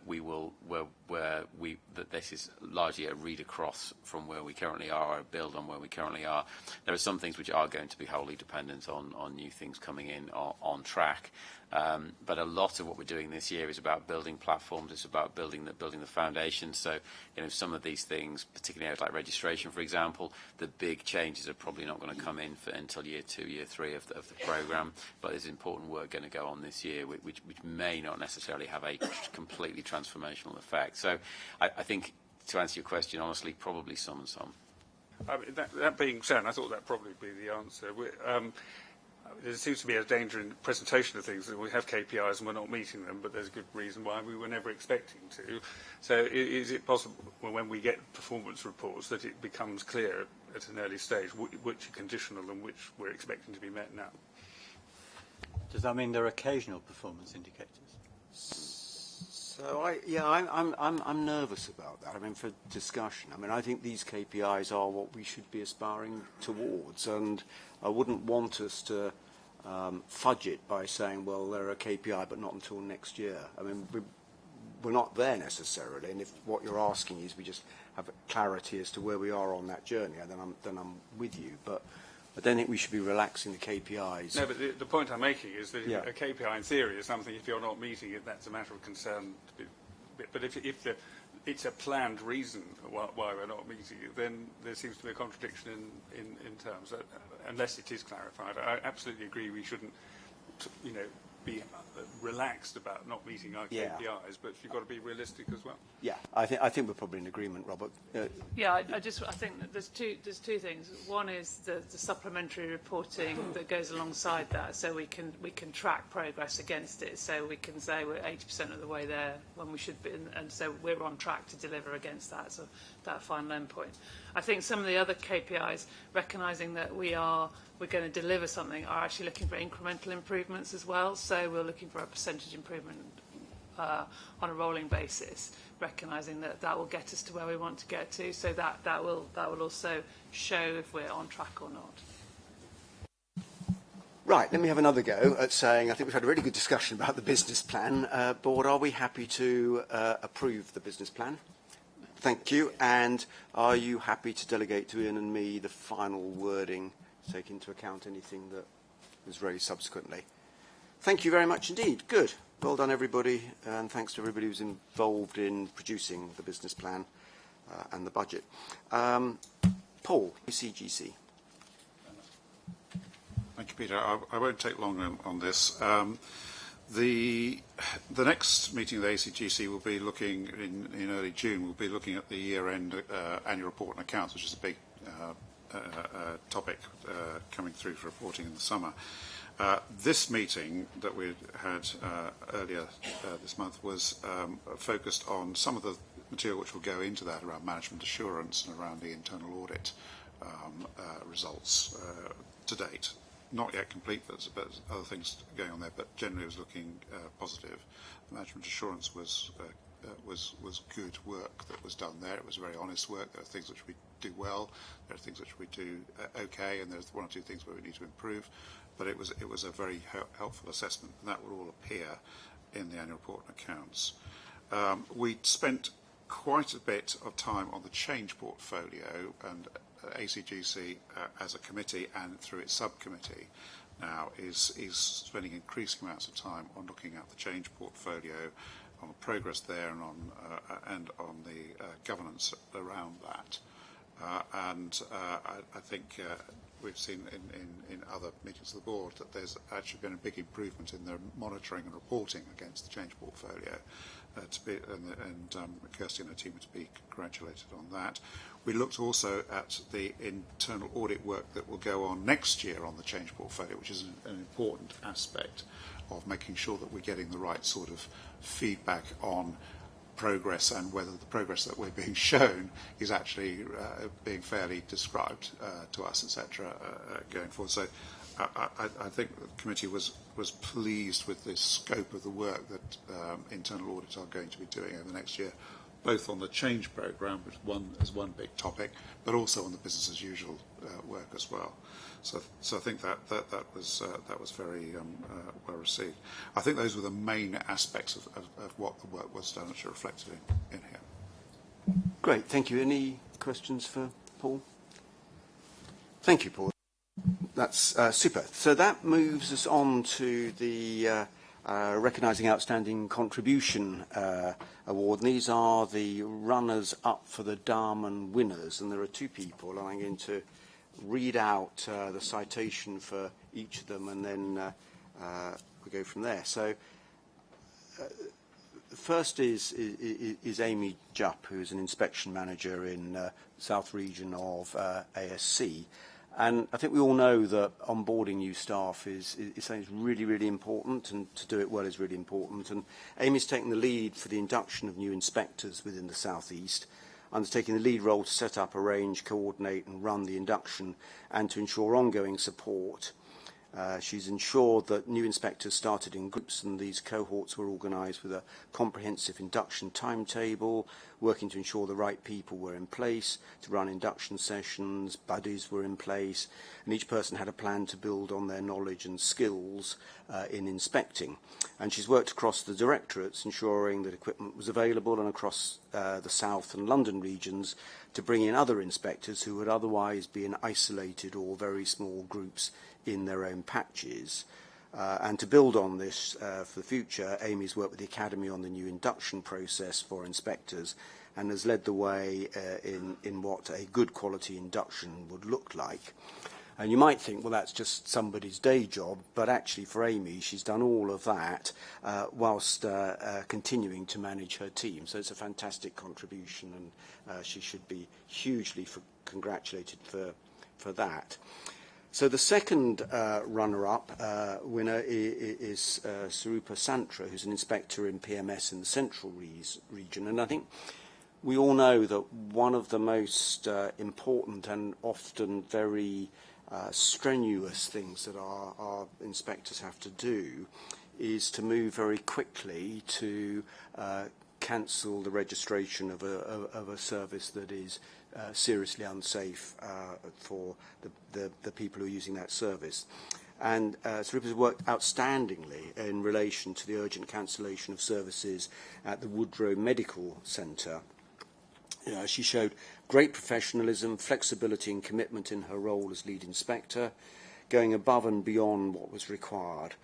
this is largely a read across from where we currently are, or a build on where we currently are. There are some things which are going to be wholly dependent on new things coming in on track. But a lot of what we're doing this year is about building platforms. It's about building the foundation. So, some of these things, particularly areas like registration, for example, the big changes are probably not going to come in until year 2, year 3 of the programme. But there's important work going to go on this year, which may not necessarily have a completely transformational effect. So, I think, to answer your question honestly, probably some and some. I mean, that being said, I thought that'd probably be the answer. There seems to be a danger in the presentation of things that we have KPIs and we're not meeting them, but there's a good reason why we were never expecting to. So is it possible when we get performance reports that it becomes clear at an early stage which are conditional and which we're expecting to be met now? Does that mean there are occasional performance indicators? So I'm nervous about that. I mean, for discussion. I mean, I think these KPIs are what we should be aspiring towards, and I wouldn't want us to fudge it by saying, well, they're a KPI, but not until next year. I mean, we're not there necessarily, and if what you're asking is we just have clarity as to where we are on that journey, then I'm with you. But I don't think we should be relaxing the KPIs. No, but the point I'm making is that a KPI in theory is something, if you're not meeting it, that's a matter of concern. But if it's a planned reason why we're not meeting it, then there seems to be a contradiction in terms, unless it is clarified. I absolutely agree we shouldn't, be relaxed about not meeting our Yeah. KPIs, but you've got to be realistic as well. Yeah, I think we're probably in agreement, Robert. Yeah, I think that there's two things. One is the supplementary reporting that goes alongside that, so we can track progress against it. So we can say we're 80% of the way there when we should be, and so we're on track to deliver against that. So that final endpoint. I think some of the other KPIs, recognising that we're going to deliver something, are actually looking for incremental improvements as well. So we're looking for a percentage improvement on a rolling basis, recognising that will get us to where we want to get to. So that will also show if we're on track or not. Right, let me have another go at saying, I think we've had a really good discussion about the business plan. Board, are we happy to approve the business plan? Thank you. And are you happy to delegate to Ian and me the final wording, take into account anything that was raised subsequently? Thank you very much indeed. Good. Well done, everybody, and thanks to everybody who's involved in producing the business plan and the budget. Paul, CQC. Thank you, Peter. I won't take long on this. The next meeting of the ACGC will be looking in early June. We'll be looking at the year-end annual report and accounts, which is a big topic coming through for reporting in the summer. This meeting that we had earlier this month was focused on some of the material which will go into that around management assurance and around the internal audit results to date. Not yet complete, but other things going on there, but generally it was looking positive. The management assurance was good work that was done there. It was very honest work. There are things which we do well, there are things which we do okay, and there's one or two things where we need to improve. But it was a very helpful assessment, and that will all appear in the annual report and accounts. We spent quite a bit of time on the change portfolio, and ACGC as a committee and through its subcommittee now is spending increasing amounts of time on looking at the change portfolio, on the progress there, and on the governance around that. I think we've seen in other meetings of the board that there's actually been a big improvement in the monitoring and reporting against the change portfolio. Kirsty and her team are to be congratulated on that. We looked also at the internal audit work that will go on next year on the change portfolio, which is an important aspect of making sure that we're getting the right sort of feedback on progress and whether the progress that we're being shown is actually being fairly described to us, etc., going forward. So I think the committee was pleased with the scope of the work that internal audits are going to be doing over the next year, both on the change programme, which as one big topic, but also on the business as usual work as well. So I think that was very well received. I think those were the main aspects of what the work was done, which are reflected in here. Great, thank you. Any questions for Paul? Thank you, Paul. That's super. So that moves us on to the recognising outstanding contribution award. And these are the runners-up for the Darman winners, and there are two people, and I'm going to read out the citation for each of them, and then we go from there. So the first is Amy Jupp, who is an inspection manager in South Region of ASC. And I think we all know that onboarding new staff is something that's really, really important, and to do it well is really important. And Amy's taken the lead for the induction of new inspectors within the South East, undertaking the lead role to set up, arrange, coordinate and run the induction and to ensure ongoing support. She's ensured that new inspectors started in groups, and these cohorts were organised with a comprehensive induction timetable, working to ensure the right people were in place to run induction sessions, buddies were in place, and each person had a plan to build on their knowledge and skills in inspecting. And she's worked across the directorates, ensuring that equipment was available, and across the South and London regions to bring in other inspectors who would otherwise be in isolated or very small groups in their own patches. And to build on this for the future, Amy's worked with the Academy on the new induction process for inspectors and has led the way in what a good quality induction would look like. And you might think, well, that's just somebody's day job, but actually for Amy, she's done all of that whilst continuing to manage her team. So it's a fantastic contribution, and she should be hugely congratulated for that. So the second runner-up winner is Sarupa Santra, who's an inspector in PMS in the central region. And I think we all know that one of the most important and often very strenuous things that our inspectors have to do is to move very quickly to cancel the registration of a service that is seriously unsafe for the people who are using that service. And Sarupa has worked outstandingly in relation to the urgent cancellation of services at the Woodrow Medical Centre. She showed great professionalism, flexibility and commitment in her role as lead inspector, going above and beyond what was required.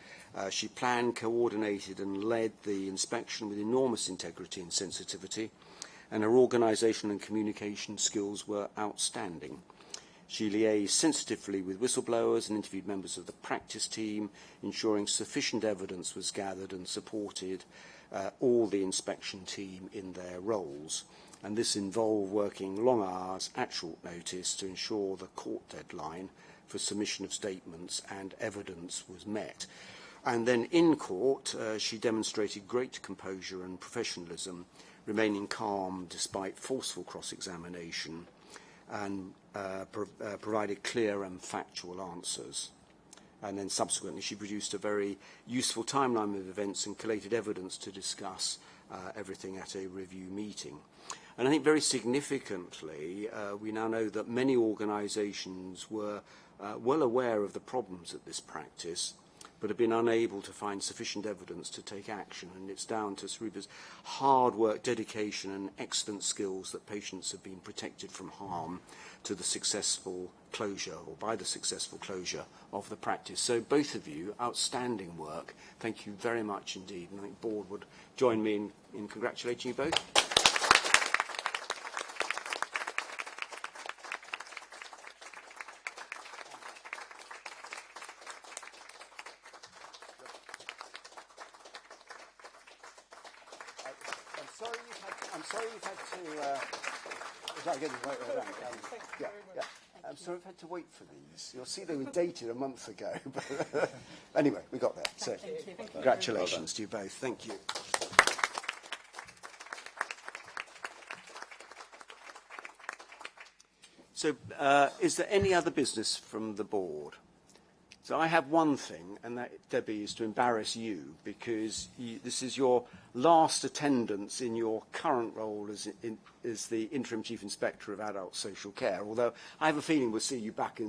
She planned, coordinated and led the inspection with enormous integrity and sensitivity, and her organisation and communication skills were outstanding. She liaised sensitively with whistleblowers and interviewed members of the practice team, ensuring sufficient evidence was gathered and supported all the inspection team in their roles. And this involved working long hours at short notice to ensure the court deadline for submission of statements and evidence was met. And then in court, she demonstrated great composure and professionalism, remaining calm despite forceful cross-examination, and provided clear and factual answers. And then subsequently she produced a very useful timeline of events and collated evidence to discuss everything at a review meeting. And I think very significantly, we now know that many organisations were well aware of the problems at this practice, but have been unable to find sufficient evidence to take action. And it's down to Sarupa's hard work, dedication and excellent skills that patients have been protected from harm to the successful closure, or by the successful closure of the practice. So both of you, outstanding work. Thank you very much indeed. And I think the board would join me in congratulating you both. I'm sorry you've had to. Is that good? Right around? Yeah. I'm sorry I've had to wait for these. You'll see they were dated a month ago. But anyway, we got there. So, congratulations to you both. Thank you. So, is there any other business from the board? So I have one thing, and that, Debbie, is to embarrass you, because this is your last attendance in your current role as the Interim Chief Inspector of Adult Social Care, although I have a feeling we'll see you back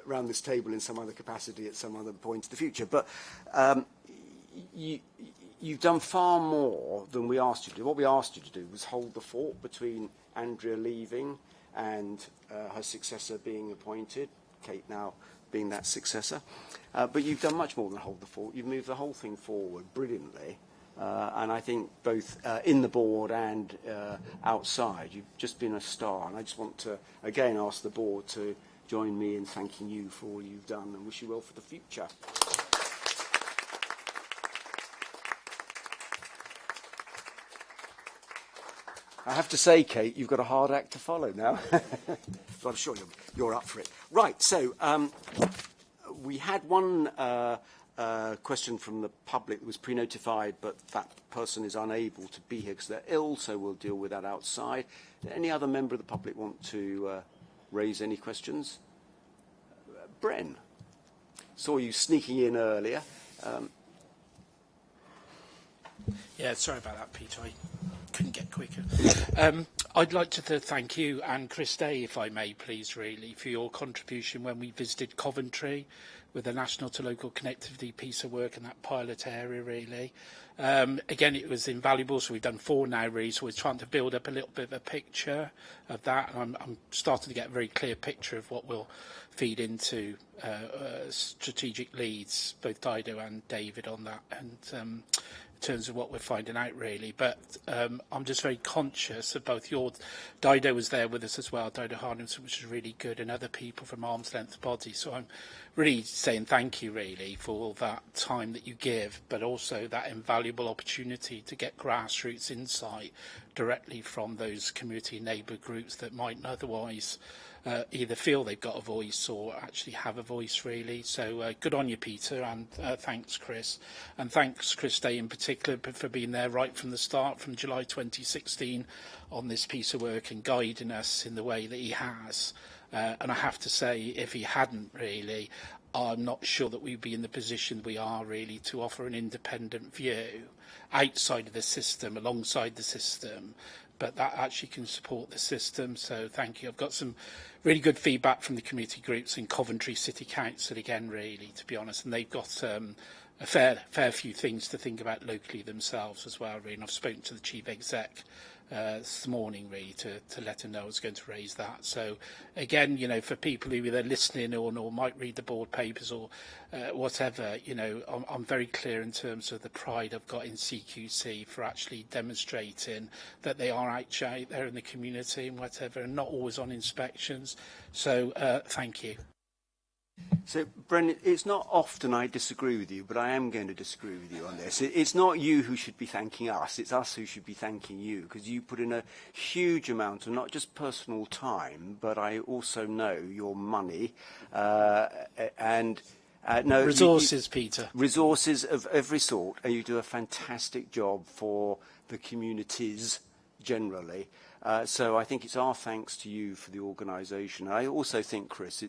around this table in some other capacity at some other point in the future. But you've done far more than we asked you to do. What we asked you to do was hold the fort between Andrea leaving and her successor being appointed, Kate now being that successor. But you've done much more than hold the fort. You've moved the whole thing forward brilliantly. And I think both in the board and outside, you've just been a star. And I just want to, again, ask the board to join me in thanking you for all you've done and wish you well for the future. I have to say, Kate, you've got a hard act to follow now. But I'm sure you're up for it. Right, so we had one question from the public that was pre-notified, but that person is unable to be here because they're ill, so we'll deal with that outside. Any other member of the public want to raise any questions? Bren, saw you sneaking in earlier. Yeah, sorry about that, Peter. I couldn't get quicker. I'd like to thank you and Chris Day, if I may, please, really, for your contribution when we visited Coventry with the National to Local Connectivity piece of work in that pilot area, really. Again, it was invaluable, so we've done 4 now, really, so we're trying to build up a little bit of a picture of that, and I'm starting to get a very clear picture of what will feed into strategic leads, both Dido and David on that, and in terms of what we're finding out, really. But I'm just very conscious of both your... Dido was there with us as well, Dido Hardington, which was really good, and other people from Arm's Length Body. So I'm really saying thank you, really, for all that time that you give, but also that invaluable opportunity to get grassroots insight directly from those community neighbour groups that mightn't otherwise either feel they've got a voice or actually have a voice, really. So good on you, Peter, and thanks, Chris. And thanks, Chris Day, in particular, for being there right from the start, from July 2016, on this piece of work and guiding us in the way that he has. And I have to say, if he hadn't, really, I'm not sure that we'd be in the position we are, really, to offer an independent view outside of the system, alongside the system, but that actually can support the system. So thank you. I've got some really good feedback from the community groups in Coventry City Council again, really, to be honest, and they've got a fair few things to think about locally themselves as well, really. And I've spoken to the chief exec this morning, really, to let him know I was going to raise that. So again, you know, for people who are listening or might read the board papers or whatever, you know, I'm very clear in terms of the pride I've got in CQC for actually demonstrating that they are out there in the community and whatever, and not always on inspections. So thank you. So, Brendan, it's not often I disagree with you, but I am going to disagree with you on this. It's not you who should be thanking us, it's us who should be thanking you, because you put in a huge amount of not just personal time, but I also know your money and... no, resources, Peter. Resources of every sort, and you do a fantastic job for the communities generally. So I think it's our thanks to you for the organisation. I also think, Chris,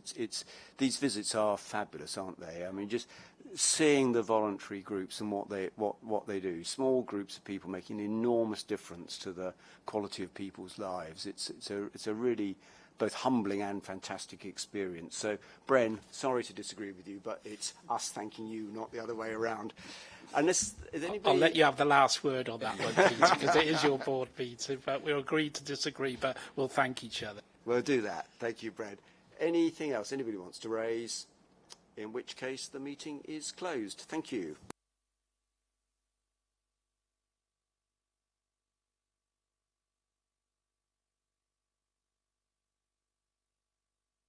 these visits are fabulous, aren't they? I mean, just seeing the voluntary groups and what they do, small groups of people making an enormous difference to the quality of people's lives. It's a really both humbling and fantastic experience. So, Bren, sorry to disagree with you, but it's us thanking you, not the other way around. Is anybody... I'll let you have the last word on that one, Peter, because it is your board, Peter. But we'll agree to disagree, but we'll thank each other. We'll do that. Thank you, Brad. Anything else anybody wants to raise? In which case, the meeting is closed. Thank you.